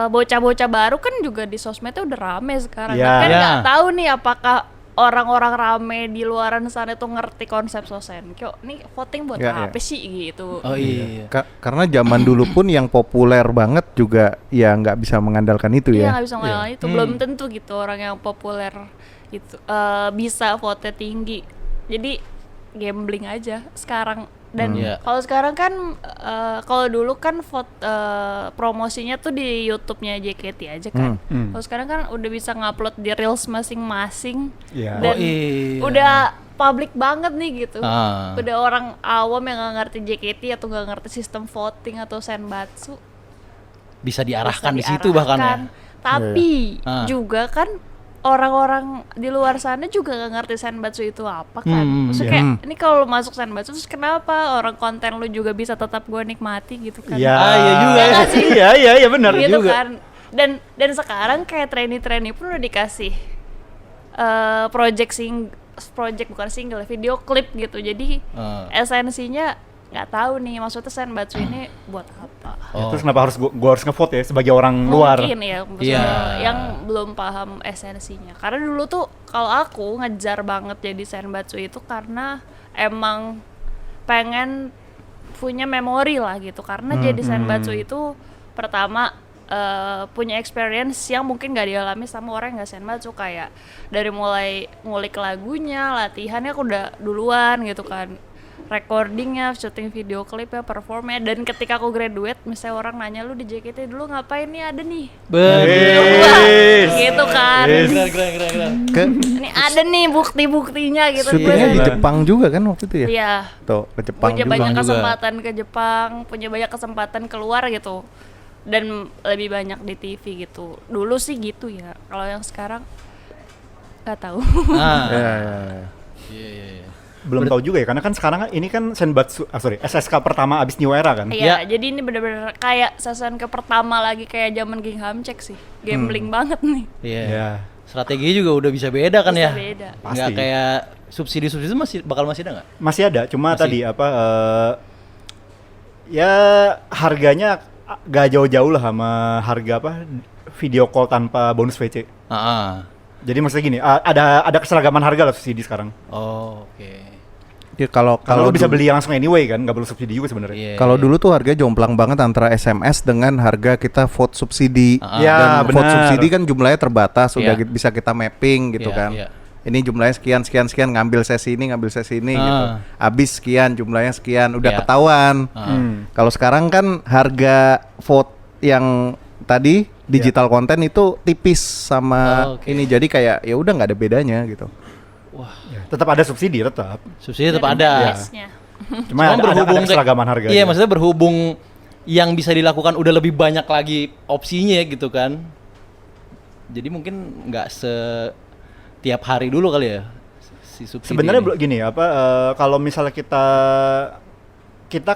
bocah-bocah baru kan juga di sosmednya udah rame sekarang. Iya. Kan Iya. nggak tahu nih apakah orang-orang rame di luaran sana tuh ngerti konsep Sosenkyo. Nih voting buat Iya, apa sih gitu. Oh iya. Karena zaman dulu pun yang populer banget juga ya nggak bisa mengandalkan itu Iya ya. nggak bisa ngelawan itu, belum tentu gitu orang yang populer gitu bisa vote tinggi. Jadi gambling aja sekarang. Dan Iya. kalau sekarang kan kalau dulu kan promosinya tuh di YouTube-nya JKT aja kan. Kalau sekarang kan udah bisa ngupload di reels masing-masing. Iya. Dan Oh, iya. udah public banget nih gitu. Ah. Udah orang awam yang nggak ngerti JKT atau nggak ngerti sistem voting atau senbatsu Bisa diarahkan bisa di situ bahkan ya. Tapi Ah. juga kan orang-orang di luar sana juga gak ngerti senbatsu itu apa kan. Maksudnya kayak ini kalau lu masuk senbatsu terus kenapa orang konten lu juga bisa tetap gue nikmati gitu kan. Iya. Iya juga Iya ya. nggak sih? Iya benar. Gitu juga. kan. Dan sekarang kayak trainee pun udah dikasih project bukan single, video klip gitu. Jadi esensinya nggak tahu nih maksudnya senbatsu ini buat apa. Terus kenapa harus gua harus ngevote ya sebagai orang luar? Mungkin ya, maksudnya Iya. yang belum paham esensinya. Karena dulu tuh kalau aku ngejar banget jadi senbatsu itu karena emang pengen punya memori lah gitu. Karena jadi senbatsu itu pertama punya experience yang mungkin gak dialami sama orang yang gak senbatsu, kayak dari mulai ngulik lagunya, latihannya aku udah duluan gitu kan, recordingnya, syuting video klipnya, performnya. Dan ketika aku graduate, misalnya orang nanya lu di JKT dulu ngapain, nih ada nih gitu kan, Keren. ini ada nih bukti-buktinya gitu. Syutingnya di Gua- Jepang juga kan waktu itu ya? Iya, Tuh, ke Jepang punya juga. banyak juga. kesempatan ke Jepang, punya banyak kesempatan keluar gitu, dan lebih banyak di TV gitu. Dulu sih gitu ya. Kalau yang sekarang nggak tahu. Nah. Iya. Belum tahu juga ya, karena kan sekarang kan ini kan senbatsu, SSK pertama abis New Era kan. Iya, jadi ini bener-bener kayak season ke pertama lagi kayak zaman Gingham Check sih, gambling banget nih. Iya. Iya. Strategi juga udah bisa beda kan ya. Bisa beda. Nggak Pasti. kayak subsidi masih ada nggak? Masih ada, cuma Masih. tadi ya harganya gak jauh-jauh lah sama harga video call tanpa bonus VC. Ah. Jadi maksudnya gini, ada keseragaman harga lah subsidi sekarang. Oh, oke. Ya, kalau Kalau lu bisa dulu- beli langsung anyway kan, nggak perlu subsidi juga sebenarnya. Iya. Kalau dulu tuh harga jomplang banget antara SMS dengan harga kita vote subsidi. Ya, Dan vote benar. subsidi kan jumlahnya terbatas, udah Iya. bisa kita mapping gitu Iya, kan. iya. Ini jumlahnya sekian sekian sekian, ngambil sesi ini gitu. Habis sekian, jumlahnya sekian, udah Iya. ketahuan. Kalau sekarang kan harga vote yang tadi digital konten itu tipis sama Oke. ini, jadi kayak ya udah nggak ada bedanya gitu. Ya, tetap ada subsidi tetap. Subsidi tetap ada. Yes-nya. Cuma ada keseragaman harga. Iya, maksudnya berhubung yang bisa dilakukan udah lebih banyak lagi opsinya gitu kan. Jadi mungkin nggak setiap hari dulu kali ya si subsidi. Sebenarnya ini. gini kalau misalnya kita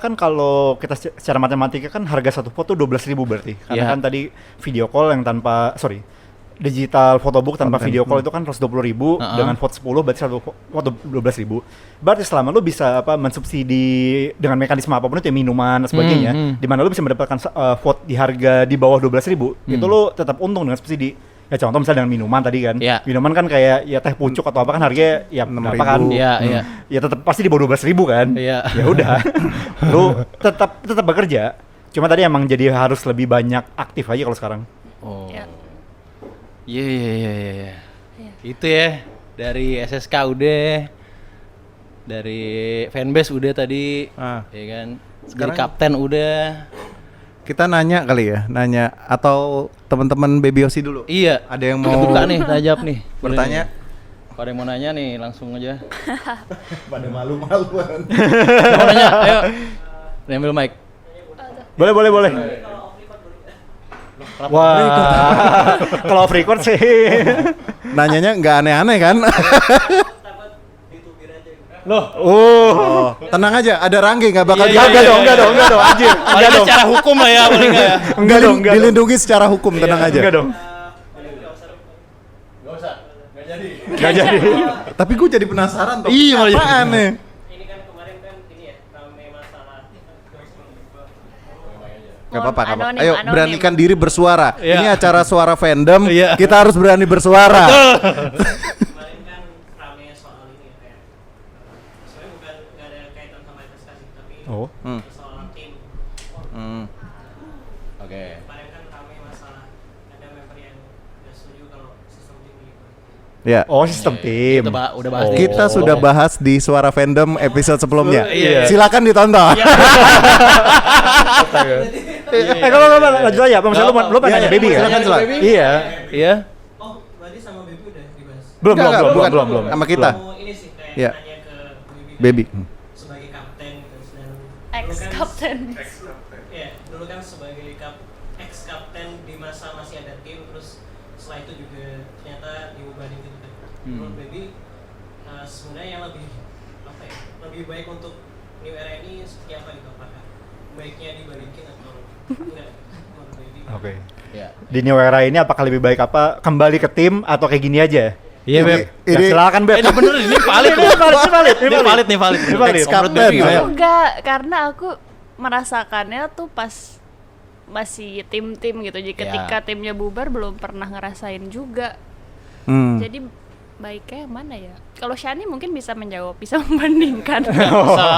kan kalau kita secara matematika kan harga satu foto 12.000 berarti. Karena Iya. kan tadi video call yang digital photobook tanpa Konten. video call itu kan 120.000 Uh-uh. dengan vote 10 berarti satu foto 12.000. Berarti selama lu bisa mensubsidi dengan mekanisme apapun itu ya, minuman dan sebagainya, di mana lu bisa mendapatkan vote di harga di bawah 12.000, itu lu tetap untung dengan subsidi. Ya contoh misalnya dengan minuman tadi kan. Iya. Minuman kan kayak ya teh pucuk atau apa kan harganya ya 6.000. berapa kan? Iya, iya. Ya tetap pasti di bawah 12.000 kan. Iya. Ya udah. Lu tetap bekerja. Cuma tadi emang jadi harus lebih banyak aktif aja kalau sekarang. Oh. Ya. Iya. Iya. Itu ya dari SSK udah, dari fanbase udah tadi, ya kan. Dari Sekarang- kapten udah. Kita nanya kali ya, atau teman-teman Baby Yosi dulu. Iya. Ada yang Kita mau buka nih, tajab nih. Boleh bertanya? nih. Kalau ada yang mau nanya nih, langsung aja. Pada malu-maluan. Mau nanya, ayo. Ambil mic. Boleh. Wah, kalau off record sih. Nanyanya nggak aneh-aneh kan? Loh, Oh, Tenang aja, ada Ranggi nggak bakal Iya, enggak iya, dong, enggak dong, anjir. Enggak paling dong. secara hukum lah ya, paling nggak ya. Enggak dong, enggak dong. dilindungi secara hukum, tenang aja. Enggak dong. Enggak jadi. Tapi gue jadi penasaran tuh. Iya, malah jadi. Apaan nih? Gak apa-apa, gak apa-apa. Anonim, Ayo anonim. beranikan diri bersuara. Iya. Ini acara suara fandom. Iya. Kita harus berani bersuara. Kemarin kan rame soal ini ya, kayak sebenarnya bukan nggak ada kaitan sama investasi tapi Oh. soal tim. Oke. Kemarin kan rame masalah ada member yang nggak setuju kalau sistem tim gitu. Ya. Oh, sistem tim. Udah bahas Oh. di- Kita sudah bahas di Suara Fandom episode sebelumnya. Iya. Silakan ditonton. Kalau lanjut aja, apa maksudnya lu pengen nanya Baby kan? Silakan, silakan. Iya. Iya. Oh, berarti sama Baby udah dibahas. Belum. bukan. Sama kita. Mau ini sih kayak Iya. nanya ke Baby. sebagai kapten gitu dan Ex-kapten. Iya, dulu kan sebagai ex kapten di masa masih ada tim, terus setelah itu juga ternyata diubahin gitu kan. Menurut Baby sebenarnya yang lebih apa ya? Lebih baik untuk new era ini seperti apa gitu? Apakah baiknya dibalikin atau enggak? Menurut Baby. Oke. Iya. Di new era ini apakah lebih baik kembali ke tim atau kayak gini aja? Iya, Beb. Ya, Ini- silakan Beb. Ini bener, ini valid loh. Ini valid nih, valid. Ini valid. Menurut Baby gimana? Enggak, karena aku merasakannya tuh pas masih tim-tim gitu. Jadi ketika timnya bubar belum pernah ngerasain juga. Jadi baiknya yang mana ya? Kalau Shani mungkin bisa menjawab, bisa membandingkan.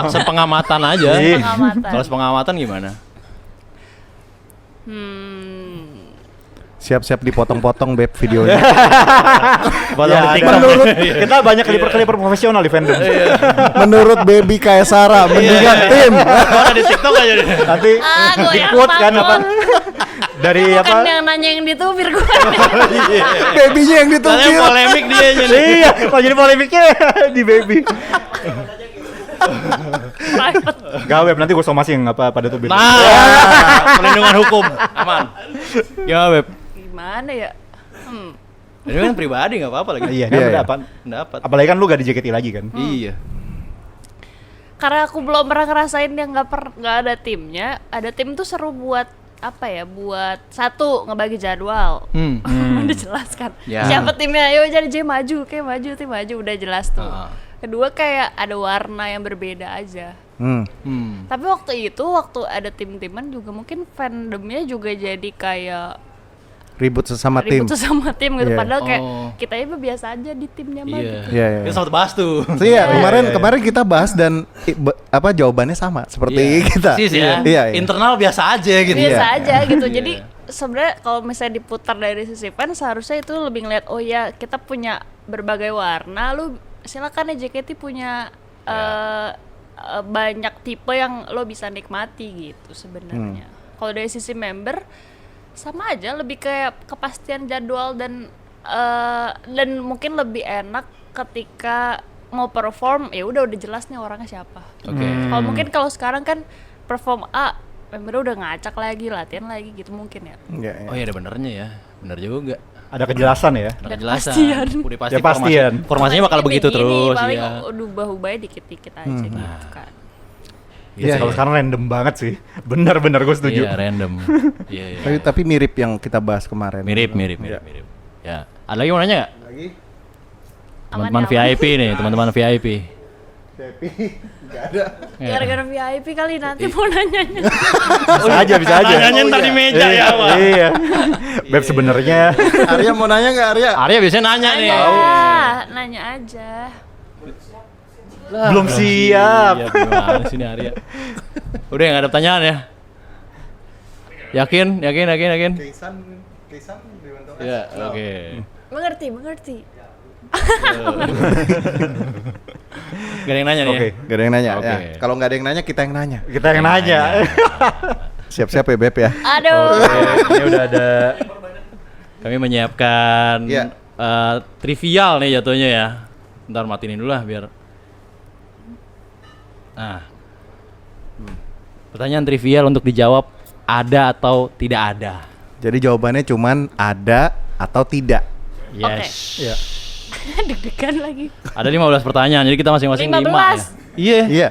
Sepengamatan aja. Iya. Pengamatan. Kalau sepengamatan gimana? Siap-siap dipotong-potong Beb videonya. Ya, TikTok. menurut kita banyak keliper profesional di fandom. Menurut Baby Kaisara mendingan tim. Ada di TikTok aja deh. Nanti Ah, gue di yang quote kan takut. apa? Dari Kan apa? yang nanya yang ditubir gue. Babynya yang Soalnya ditubir. polemik dia aja nih. Iya, mau jadi polemiknya di Baby. Private. Gak Beb, nanti gue somasi yang apa pada tuh Beb. Nah, perlindungan hukum aman. Gimana, Beb? Gimana ya? Ini kan pribadi nggak apa-apa lagi. Iya, Iya, kan iya. pendapat. Dapat. Apalagi kan lu gak di JKT lagi kan? Iya. Karena aku belum pernah ngerasain yang nggak ada timnya. Ada tim tuh seru buat apa ya? Buat satu ngebagi jadwal. Udah jelas kan. Ya. Siapa timnya? Ayo jadi J maju, kayak maju, tim maju, udah jelas tuh. Ah. Kedua kayak ada warna yang berbeda aja. Tapi waktu ada tim-timan juga mungkin fandomnya juga jadi kayak Ribut sesama tim. ribut sesama tim gitu. Iya. Padahal kayak Oh. kita ini biasa aja di timnya mah. Iya. Gitu. Iya, iya. Kita sempat bahas tuh. So, iya, kemarin kita bahas dan jawabannya sama seperti Iya. kita. Sis ya. Iya, iya. Internal biasa aja gitu. Biasa Iya. aja gitu. Iya. Jadi sebenarnya kalau misalnya diputar dari sisi fans seharusnya itu lebih ngeliat oh ya kita punya berbagai warna, lu silakan ya JKT punya banyak tipe yang lo bisa nikmati gitu sebenarnya. Kalau dari sisi member sama aja, lebih kayak kepastian jadwal dan mungkin lebih enak ketika mau perform ya udah jelas nih orangnya siapa. Oke. Kalau mungkin kalau sekarang kan perform A membernya udah ngacak lagi, latihan lagi gitu mungkin ya. Iya, iya. Oh iya ada benernya ya. Bener juga. Ada kejelasan ya. Ada Dan kejelasan. kepastian. Udah pasti Ya, pastian. Formasinya bakal begitu Begini, terus paling ya. ubah-ubahnya dikit-dikit aja gitu kan. Gitu Kalau ya. sekarang random banget sih. Bener-bener gue setuju. Iya, random. Iya, iya. Tapi mirip yang kita bahas kemarin. Mirip. Ya. Ada lagi mau nanya nggak? Lagi? Teman-teman Aman ya, VIP nih, teman-teman VIP. Enggak ada. Iya. Gara-gara VIP kali nanti mau nanyanya. Bisa aja. Nanyanya ntar di meja ya, Pak. Iya. Beb sebenarnya Arya mau nanya nggak Arya? Arya biasanya nanya nih. Nanya aja. belum siap. Iya, gimana sih nih Arya? Udah nggak ada pertanyaan ya? Yakin? Keisan dibantu. Ya, oke. Mengerti. Gak ada yang nanya nih. Oke. Ya? Gak ada yang nanya. Oke. Ya. Kalau nggak ada yang nanya, kita yang nanya. Kita yang nanya. Siap-siap ya Beb ya. Aduh. Ini udah ada. Kami menyiapkan Iya. trivial nih jatuhnya ya. Ntar matiin dulu lah biar. Nah, pertanyaan trivial untuk dijawab ada atau tidak ada. Jadi jawabannya cuman ada atau tidak. Yes. Iya. Deg-degan lagi. Ada 15 pertanyaan, jadi kita masing-masing 5 ya. 15. Iya. Iya.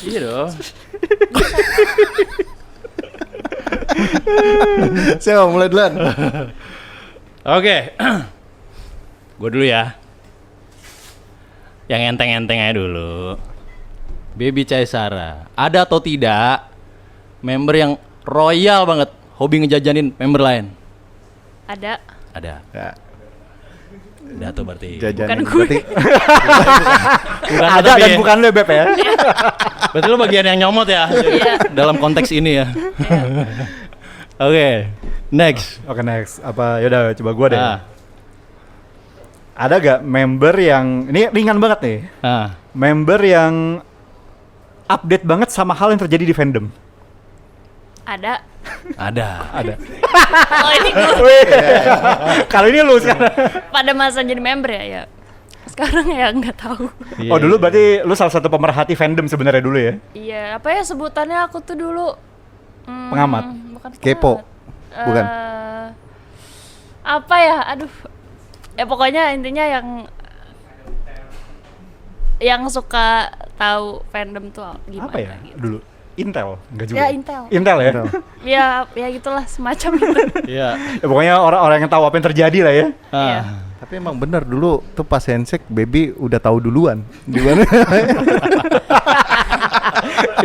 Iya dong. Siapa mulai duluan? Oke. Gue dulu ya. Yang enteng-enteng aja dulu. Baby Caesara, ada atau tidak member yang royal banget, hobi ngejajanin member lain? Ada. Ada. Ya, Ada tuh berarti. jajan. Bukan gue. Bukan Ada tapi dan ya. bukan lo Beb ya. Berarti lu bagian yang nyomot ya. Dalam konteks ini ya. Oke. Next. Oke next. Apa yaudah coba gua deh. Ah. Ada gak member yang ini ringan banget nih. Ah. Member yang update banget sama hal yang terjadi di fandom. Ada. Ada. Oh ini gue Kalau ini lu sekarang. pada masa jadi member ya. Sekarang ya nggak tahu. Iya, Oh dulu berarti lu salah satu pemerhati fandom sebenarnya dulu ya. Iya, apa ya sebutannya aku tuh dulu Pengamat. Bukan Kepo. pengamat. Bukan. Apa ya? Aduh. Ya pokoknya intinya yang suka tahu fandom tuh gimana Apa ya gitu. dulu? Intel, enggak juga. Ya, Intel. Intel ya. Ya gitulah semacam itu. Iya. Ya, pokoknya orang-orang yang tahu apa yang terjadi lah ya. Iya. Ah. Tapi emang bener dulu tuh pas handshake Baby udah tahu duluan. Gimana?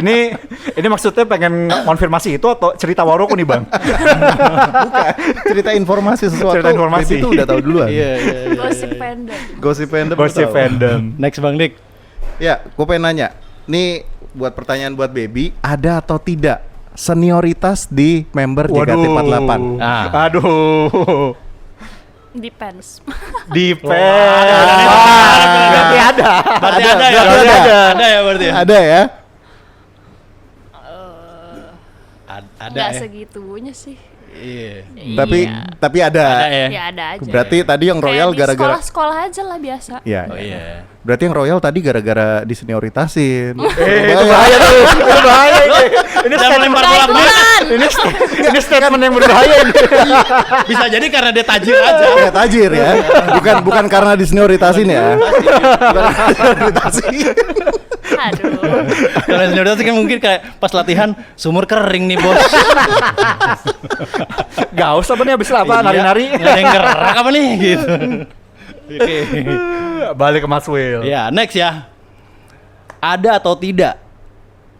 ini maksudnya pengen konfirmasi itu atau cerita Waroku nih bang? Bukan. Cerita informasi sesuatu. Cerita informasi. Baby tuh udah tahu duluan. Iya. Gosip fandom. Gosip fandom. Gosip tahu. fandom. Next Bang Dik. Ya, gue pengen nanya. Nih buat pertanyaan buat Baby, ada atau tidak senioritas di member JKT48? Ah. Aduh. Depends. Depends. Berarti ada. Berarti ada ya. berarti ada. Ada ya berarti. ya? Ada ya? Ada Nggak ya. segitunya sih. Iya. Tapi ada. Ada ya. Ya ada aja. Berarti tadi yang royal Kayak di gara-gara sekolah aja lah biasa. ya. Oh iya. Berarti yang royal tadi gara-gara disenioritasin. Itu bahaya tuh. Itu bahaya ini. Ini Jangan melempar bola Ikutan. ini statement yang berbahaya ini. Bisa jadi karena dia tajir aja. Ya tajir ya. Bukan karena disenioritasin ya. Bukan karena disenioritasin. Aduh. Kalau senioritas kan mungkin kayak pas latihan sumur kering nih bos. Gak usah bener abis apa Iya, nari-nari. nggak ada yang gerak apa nih gitu. Oke. Balik ke Mas Will. Ya next ya. Ada atau tidak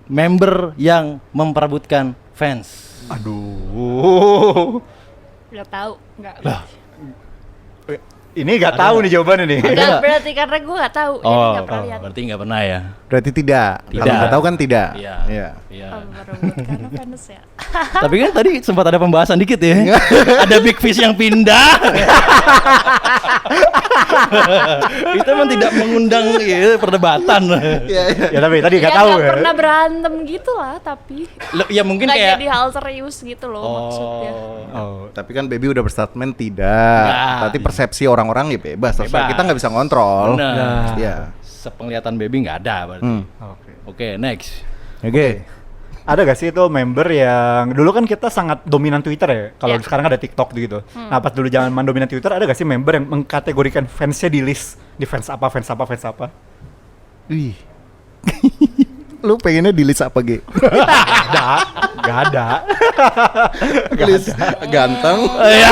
member yang memperebutkan fans? Aduh. Nggak tahu, nggak. Ini nggak tahu nih jawabannya nih. Enggak berarti karena gue nggak tahu, jadi nggak pernah lihat. Berarti nggak pernah ya? Berarti tidak. Tidak. Kalau nggak tahu kan tidak. Iya. Iya. Iya. Merebut karena fans ya. Tapi kan tadi sempat ada pembahasan dikit ya. Ada big fish yang pindah. Itu emang tidak mengundang perdebatan. Iya, iya. Ya tapi tadi nggak Ya tahu nggak ya. pernah berantem gitu lah, tapi Ya mungkin nggak kayak jadi hal serius gitu loh maksudnya. Oh. Tapi kan Baby udah berstatement tidak. Nggak. Tapi persepsi orang-orang ya bebas. Terserah. Bebas. Kita nggak bisa ngontrol. Benar. Iya. Sepenglihatan baby nggak ada berarti. Oke. Oke, next. Oke. Ada gak sih itu member yang dulu kan kita sangat dominan Twitter ya. Kalau Ya. sekarang ada TikTok gitu. Nah pas dulu zaman dominan Twitter ada gak sih member yang mengkategorikan fansnya di list di fans apa, fans apa, fans apa? Wih. Lu pengennya di list apa, Ge? Gak ada. List ganteng, Iya.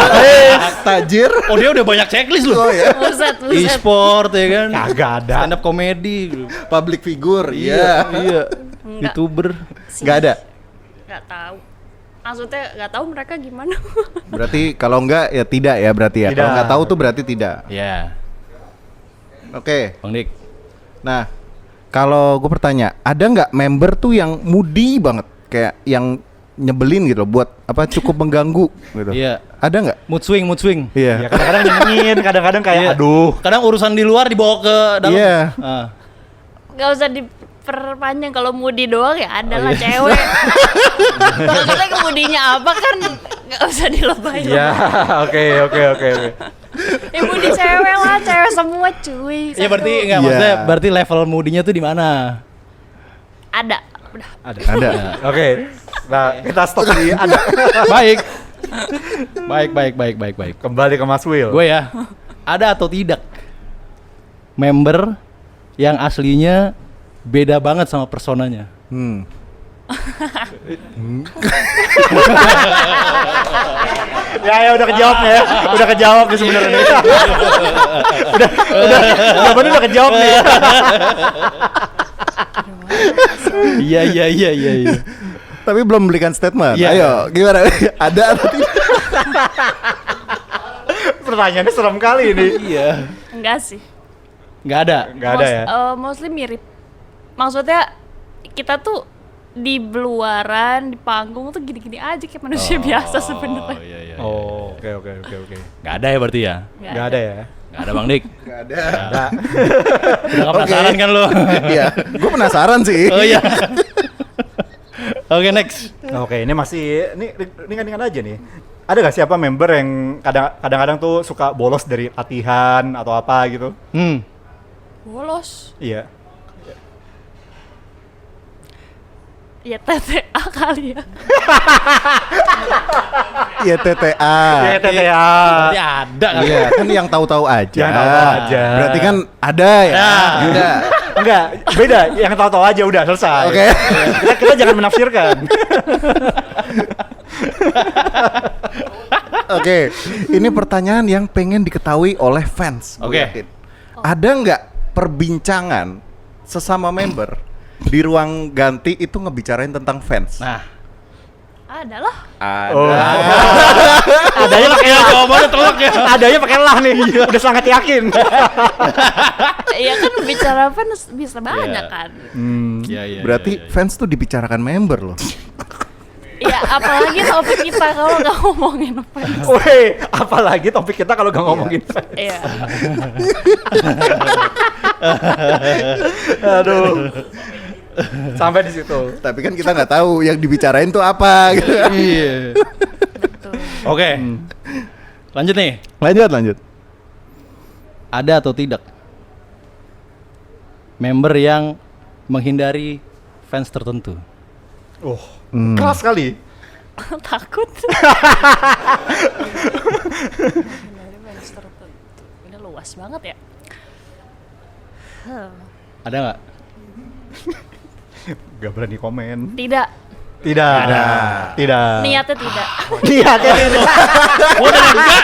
tajir. Oh, dia udah banyak checklist loh. Oh ya. Buset. E-sport ya kan. Kagak ada. Stand up comedy. Public figure. Iya. Iya. Enggak. YouTuber. Nggak ada. Nggak tahu. Maksudnya nggak tahu mereka gimana. Berarti kalau enggak ya tidak ya berarti ya. Kalau Tidak. nggak tahu tuh berarti tidak. Ya, Oke. Bang Dik. Nah, kalau gue bertanya, ada nggak member tuh yang moody banget, kayak yang nyebelin gitu loh, buat apa cukup mengganggu gitu? Iya. Ada nggak? Mood swing, mood swing. Ya Iya. kadang-kadang nyenengin, kadang-kadang kayak Iya. aduh. Kadang urusan di luar dibawa ke dalam. Iya. Ah. Nggak usah diperpanjang, kalau Moody doang ya adalah cewek. Maksudnya kemudinya apa kan nggak usah dilebahin. Iya, oke. Ya Moody cewek lah, cewek semua cuy. Iya berarti Satu. enggak Iya. maksudnya berarti level moodinya tuh di mana? Ada. Udah. Ada. Oke. Nah, kita stop di ada. Baik. Baik. Kembali ke Mas Will. Gue ya. Ada atau tidak member yang aslinya beda banget sama personanya? Ya udah kejawab nih ya. Udah kejawab nih sebenarnya. Jawabannya udah kejawab nih. Iya. Tapi belum memberikan statement. Iya. Ayo, gimana? Ada atau tidak? Pertanyaannya serem kali ini. Iya. Enggak sih. Nggak ada. Enggak ada ya. Mostly mirip. Maksudnya kita tuh di luaran, di panggung tuh gini-gini aja kayak manusia biasa sebenarnya. Iya. Oh, oke. Nggak ada ya berarti ya? Enggak ada ya. Nggak ada Bang Dik. Nggak ada. Udah nggak penasaran kan lo? Iya, gue penasaran sih. Oh iya. Oke, next. Oke, ini masih ini ringan-ringan aja nih. Ada gak siapa member yang kadang-kadang tuh suka bolos dari latihan atau apa gitu? Bolos. Iya. Ya TTA kali ya. Iya TTA. Ya, TTA. Berarti ada kan? Iya, kan yang tahu-tahu aja. Yang tahu-tahu aja. Berarti kan ada ya. Ada. Enggak, beda. Yang tahu-tahu aja udah selesai. Oke. Kita jangan menafsirkan. Oke, ini pertanyaan yang pengen diketahui oleh fans. Gue Oke. yakin. Ada nggak perbincangan sesama member di ruang ganti itu ngebicarain tentang fans? Nah, Adalah. Ada. Oh. adanya pakai jawabannya telak ya. Adanya pakai lah nih. Udah sangat yakin. Iya kan bicara fans bisa banyak kan. Iya. Berarti fans tuh dibicarakan member loh. Iya, apalagi topik kita kalau nggak ngomongin fans. Woi, apalagi topik kita kalau gak ngomongin fans. Iya. Aduh. Sampai di situ. Tapi kan kita nggak tahu yang dibicarain tuh apa. Gitu. Iya. Betul. Oke. Lanjut nih. Lanjut. Ada atau tidak member yang menghindari fans tertentu? Oh, keras sekali. Takut. Ini luas banget ya. Ada nggak? Gak berani komen. Tidak. Tidak. Tidak. Niatnya tidak. Niatnya tidak. Udah enggak?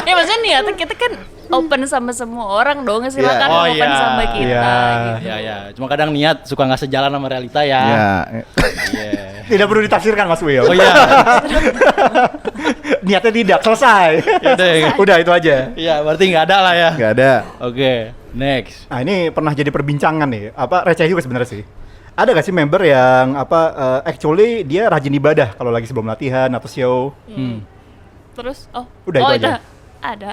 Ya maksudnya niatnya kita kan open sama semua orang dong, silakan Oh, open iya. sama kita. Iya. Gitu. Ya. Cuma kadang niat suka nggak sejalan sama realita ya. Ya. Iya. Tidak perlu ditafsirkan Mas Will. Oh iya. Niatnya tidak, selesai. Yaudah, ya. Udah itu aja. Iya, berarti nggak ada lah ya. Nggak ada. Oke, next. Nah ini pernah jadi perbincangan nih, apa receh juga sebenarnya sih. Ada gak sih member yang actually dia rajin ibadah kalau lagi sebelum latihan atau show? Terus Udah, itu aja. Ada.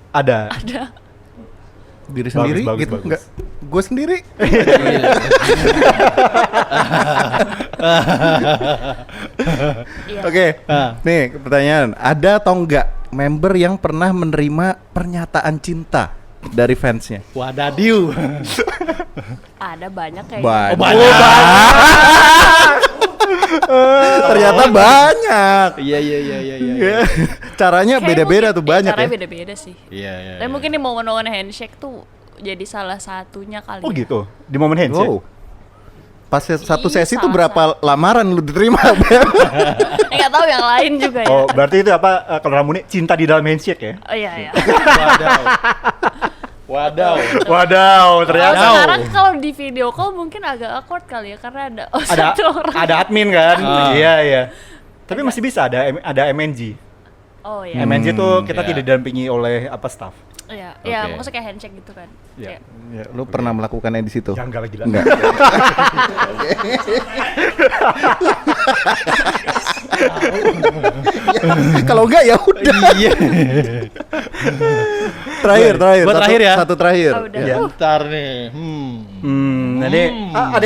Ada. Diri sendiri bagus, gitu bagus. enggak? Gue sendiri. Iya. Oke. Ah. Nih pertanyaan, ada atau enggak member yang pernah menerima pernyataan cinta dari fansnya? Wadadiu. Ada banyak kayaknya. Banyak. Oh, banyak. Ternyata banyak. Iya. Caranya Kayak beda-beda mungkin- tuh banyak caranya ya. beda-beda sih. Iya. Tapi mungkin di momen-momen handshake tuh jadi salah satunya kali. Oh ya. gitu, di momen handshake. Wow. Pas satu Iya, sesi tuh salah berapa lamaran lu diterima? Nggak tahu yang lain juga ya. Oh berarti itu apa, kalau Ramune cinta di dalam handshake ya? Oh iya. Wadaw. Wadaw, Kalau ternyata sekarang kalau di video call mungkin agak awkward kali ya karena ada satu orang. ada admin kan? Ah. Iya. Tapi masih bisa ada MNG. Oh iya. MNG tuh kita iya. tidak didampingi oleh staff. Iya, Oke. ya maksudnya kayak handshake gitu kan. Iya. Kayak, Ya, lu pernah melakukannya di situ? Janggal gila. Enggak. Kalau enggak ya udah. Iya. Terakhir. Buat terakhir ya? Satu terakhir. Oh, udah. Ya. Bentar nih. Jadi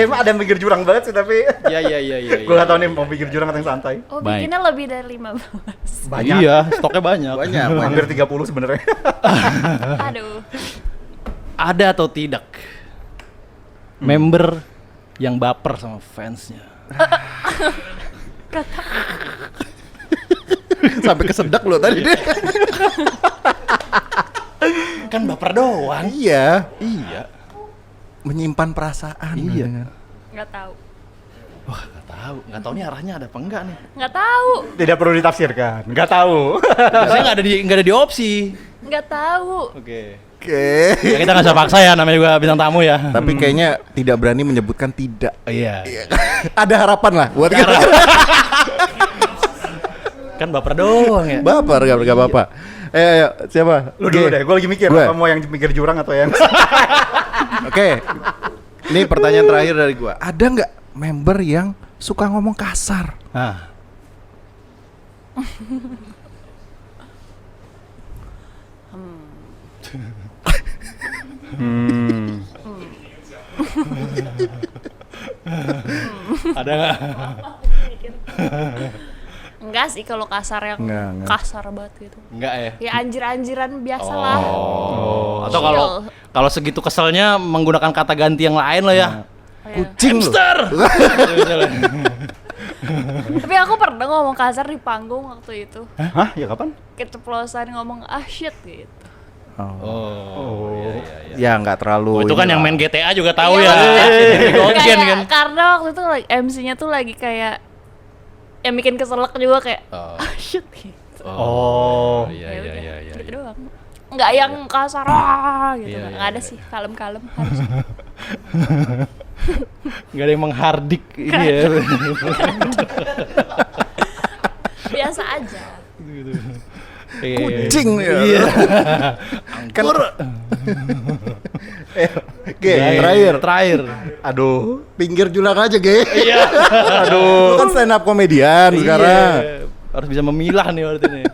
ada yang pikir jurang banget sih tapi Iya. gue gak tau nih mau pikir jurang atau yang santai. oh Baik. bikinnya lebih dari 15. Banyak. Iya, stoknya banyak. Banyak. Hampir 30 sebenarnya. Aduh. Ada atau tidak member yang baper sama fansnya? Sampai kesedak lo tadi. Kan baper doang. Iya. Iya. Menyimpan perasaan. Iya. Nggak tahu. Wah, nggak tahu nih arahnya ada apa enggak nih. Nggak tahu. Tidak perlu ditafsirkan. Nggak tahu. Biasanya nggak ada di opsi. Nggak tahu. Oke. Oke. Ya, kita nggak usah paksa ya, namanya juga bintang tamu ya. Tapi kayaknya tidak berani menyebutkan tidak. Iya. Ada harapan lah buat kita. Kan baper doang ya. Baper gak apa-apa. Ayo, siapa? Lu dulu deh, gue lagi mikir Gue. apa mau yang mikir jurang atau yang Oke. Ini pertanyaan terakhir dari gua. Ada nggak member yang suka ngomong kasar? Nah. Ada nggak? Enggak sih kalau kasar yang Enggak. kasar banget gitu. Enggak ya. Ya anjir-anjiran biasa lah. Oh. Atau Chill. kalau segitu keselnya menggunakan kata ganti yang lain lah ya. Oh, iya. Kucing lu. Hamster. Tapi aku pernah ngomong kasar di panggung waktu itu. Hah? Ya kapan? Keceplosan ngomong shit gitu. Oh. Iya. Ya nggak terlalu. Oh, itu kan ini yang lah. main GTA juga tahu Iya, ya. maksudnya Gogen kayak- kan. Karena waktu itu MC-nya tuh lagi kayak yang bikin keselak juga kayak Oh. shit gitu. Oh. Iya. Ya udah, gitu doang. Nggak yang kasar gitu. Iya, Nggak ada iya, sih, kalem-kalem harus. Enggak ada yang menghardik ini ya. Biasa aja. Kucing ya. Iya. Kan. Oke, Terakhir. Aduh, pinggir jurang aja, Ge. Iya. Lu kan stand up komedian sekarang. Iya. Harus bisa memilah nih berarti nih.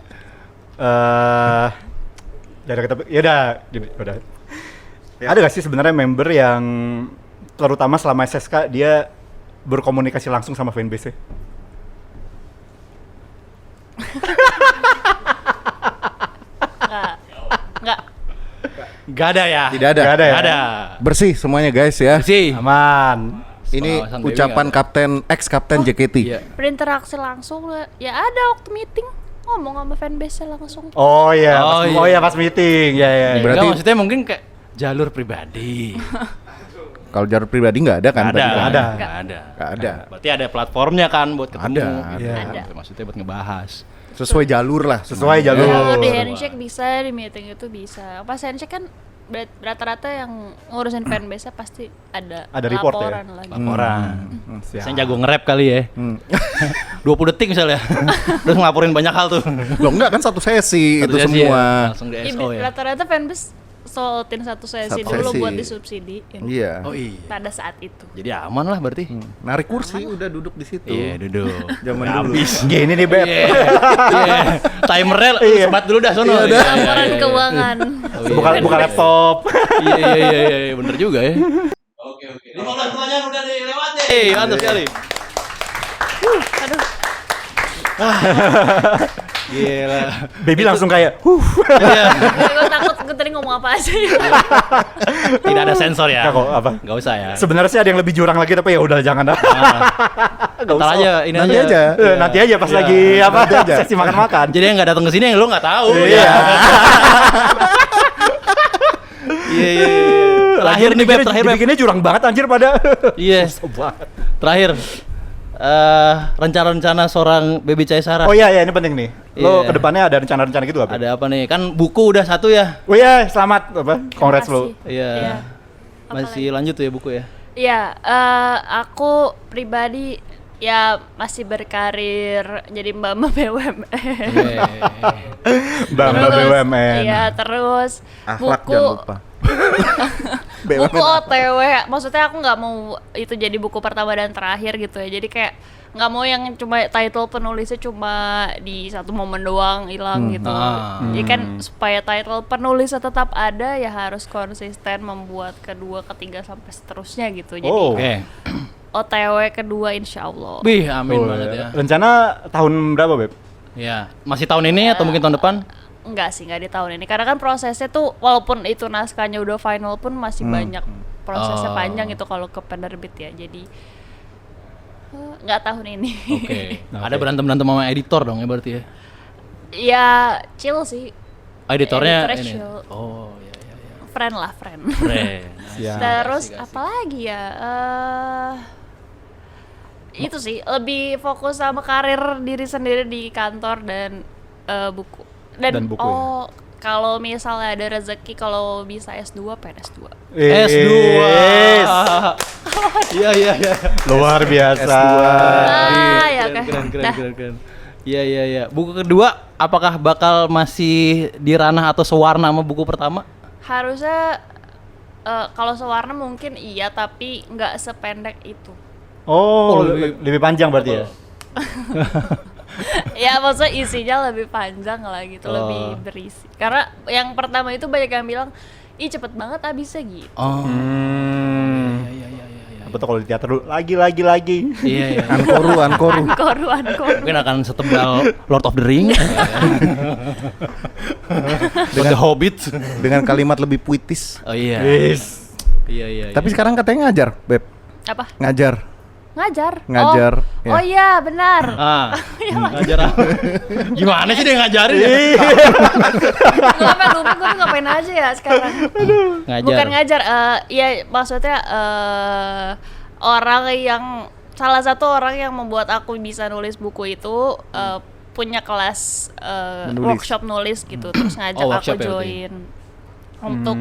Dari kita ya udah. Ada gak sih sebenarnya member yang terutama selama SSK dia berkomunikasi langsung sama fanbase-nya? Nggak. Gak ada ya. Tidak ada. Nggak ada ya? Nggak ada. Bersih semuanya, guys ya. Sih. Aman. Ini Pengawasan Dewi ucapan nggak kapten ex-kapten JKT. Iya. Berinteraksi langsung ya ada waktu meeting ngomong sama fanbase langsung. Oh iya, Oh, pas, iya. oh iya pas meeting. Ya ya. Berarti- Berarti maksudnya mungkin kayak jalur pribadi. Kalau jalur pribadi nggak ada kan? Nggak ada. berarti kan? Ada. Nggak ada. Nggak ada. Berarti ada platformnya kan buat ketemu. Ada, gitu. ada. Maksudnya buat ngebahas. Sesuai jalur lah. Sesuai jalur. Kalau di handshake bisa, di meeting itu bisa. Pas handshake kan rata-rata yang ngurusin fanbase pasti ada report ya? laporan lagi. Laporan. Siap. Saya jago nge-rap kali ya. 20 detik misalnya. Terus ngelaporin banyak hal tuh. Loh enggak kan satu sesi Satu itu sesi semua. ya, langsung di SO ya. Rata-rata fanbase soltin satu sesi Satu dulu sesi. buat disubsidiin Iya. Oh iya. pada saat itu. Jadi aman lah berarti. Narik kursi udah duduk di situ. Iya, duduk. Zaman dulu. Gini nih Beb. Iya. Iya. Timernya sebat dulu dah sono. Iya, Laporan iya, iya. keuangan. Oh, iya. Buka laptop. Iya, bener juga ya. Oke. 15 pertanyaan udah dilewati. Mantap sekali. Aduh, Gila. Baby langsung kayak, Iya. gue takut gue tadi ngomong apa aja ya. Tidak ada sensor ya. Nggak kok, apa? Enggak usah ya. Sebenarnya sih ada yang lebih jurang lagi tapi ya udah jangan dah. Nggak Ntar usah. aja ini Nanti aja. Nanti aja pas Iya. lagi apa Nanti aja. sesi makan-makan. Jadi yang nggak datang ke sini yang lo nggak tahu. Iya. Iya. Terakhir nih Beb, terakhir Beb. Dibikinnya jurang banget anjir pada. Iya. Banget. Terakhir. Rencana-rencana seorang Baby Caesara. Oh iya ini penting nih. Lo Iya. kedepannya ada rencana-rencana gitu apa? Ada apa nih? Kan buku udah satu ya. Oh iya, selamat apa? Congrats lo. Makasih. Iya. Iya. Masih lanjut tuh ya buku ya. Iya, aku pribadi ya masih berkarir jadi mbak-mbak BUMN. Bamba Terus, BUMN. Iya, terus Akhlak buku jangan lupa. buku OTW, maksudnya aku nggak mau itu jadi buku pertama dan terakhir gitu ya. Jadi kayak nggak mau yang cuma title penulisnya cuma di satu momen doang hilang gitu. Jadi kan supaya title penulisnya tetap ada ya harus konsisten membuat kedua, ketiga sampai seterusnya gitu. Jadi Oh. Oke. OTW kedua insya Allah. Wih, amin Oh, banget iya. ya. Rencana tahun berapa, Beb? Ya, masih tahun ini atau mungkin tahun depan? Enggak sih, enggak di tahun ini. Karena kan prosesnya tuh walaupun itu naskahnya udah final pun masih banyak prosesnya Oh. panjang itu kalau ke penerbit ya. Jadi enggak tahun ini. Oke. Ada berantem-berantem sama editor dong ya berarti ya. Ya chill sih. Editornya Editornya ini. chill. Oh, iya. Friend lah, friend. Keren. Ya. Terus Asik. apalagi ya? Itu sih lebih fokus sama karir diri sendiri di kantor dan buku. Dan buku, ya. oh, kalau misalnya ada rezeki kalau bisa S2 pengen S2. S2. Yes. Iya. Luar biasa. Ya kan. Dah. Keren. Iya. Buku kedua apakah bakal masih di ranah atau sewarna sama buku pertama? Harusnya kalau sewarna mungkin iya tapi nggak sependek itu. Oh, Oh, lebih- lebih panjang berarti ya. Ya maksudnya isinya lebih panjang lah gitu, lebih berisi. Karena yang pertama itu banyak yang bilang, ih cepet banget abisnya gitu. Oh. Hmm. Iya. Apa tuh kalau di teater dulu lagi. Iya. Ankoru. Ankoru. Mungkin akan setebal Lord of the Ring. Dengan Hobbit. Dengan kalimat lebih puitis. Oh iya. Yes. Iya. Tapi sekarang katanya ngajar, Beb. Apa? Ngajar. Ngajar. ya. Oh iya benar. Ngajar apa? Gimana sih dia ngajarin ya? Gue sampai lupa gue tuh ngapain aja ya sekarang. Ngajar. Bukan ngajar, ya maksudnya salah satu orang yang membuat aku bisa nulis buku itu punya kelas Menulis. workshop nulis gitu, terus ngajak Oh, aku workshop ya berarti. join untuk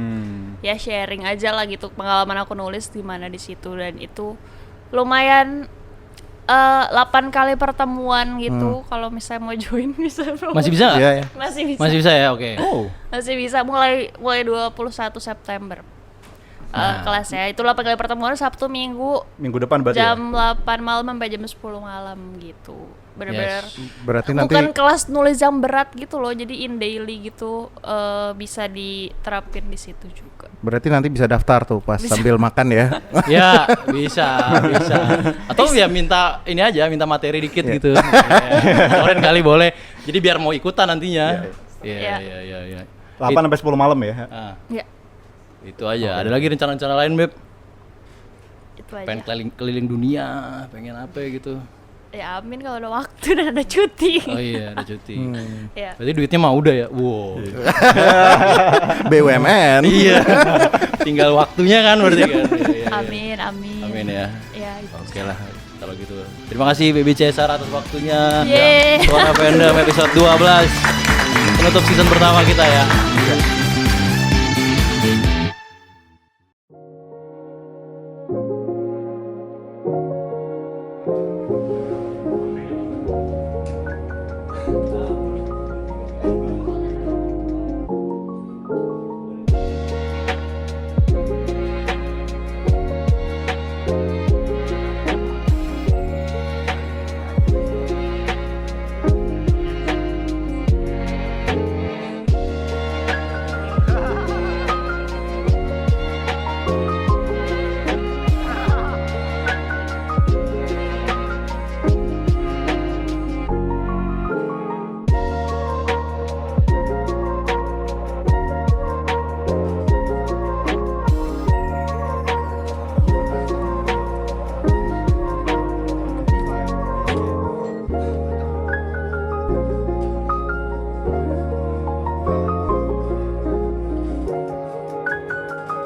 ya sharing aja lah gitu pengalaman aku nulis di mana di situ, dan itu lumayan 8 kali pertemuan gitu. Kalau misalnya mau join bisa bro. Masih bisa nggak? Iya, ya. Masih bisa. Masih bisa ya, oke. Oh. Masih bisa mulai 21 September. Kelasnya itu 8 kali pertemuan Sabtu Minggu Minggu depan berarti ya? jam 8 malam sampai jam 10 malam gitu. Bener-bener Berarti nanti bukan kelas nulis yang berat gitu loh, jadi in daily gitu, bisa diterapin di situ juga. berarti nanti bisa daftar tuh pas sambil makan ya. Ya, bisa. Atau ya minta ini aja, minta materi dikit gitu. Kalian kali boleh. Jadi biar mau ikutan nantinya. Iya. Iya. 8 sampai 10 malam ya. Ah, Ya, itu aja. Ada lagi rencana-rencana lain, Beb? itu aja. Pengen keliling dunia, pengen apa gitu. Ya amin kalau ada waktu dan ada cuti. Oh iya, ada cuti. Ya. Berarti duitnya mah udah ya. Wow. BUMN. Iya. Tinggal waktunya kan berarti kan. Iya. Amin. Amin ya. Ya, itu. Oke lah kalau gitu. Terima kasih Baby Caesar atas waktunya. Yeay. Suara Fandom episode 12. Penutup season pertama kita ya.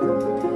Bye.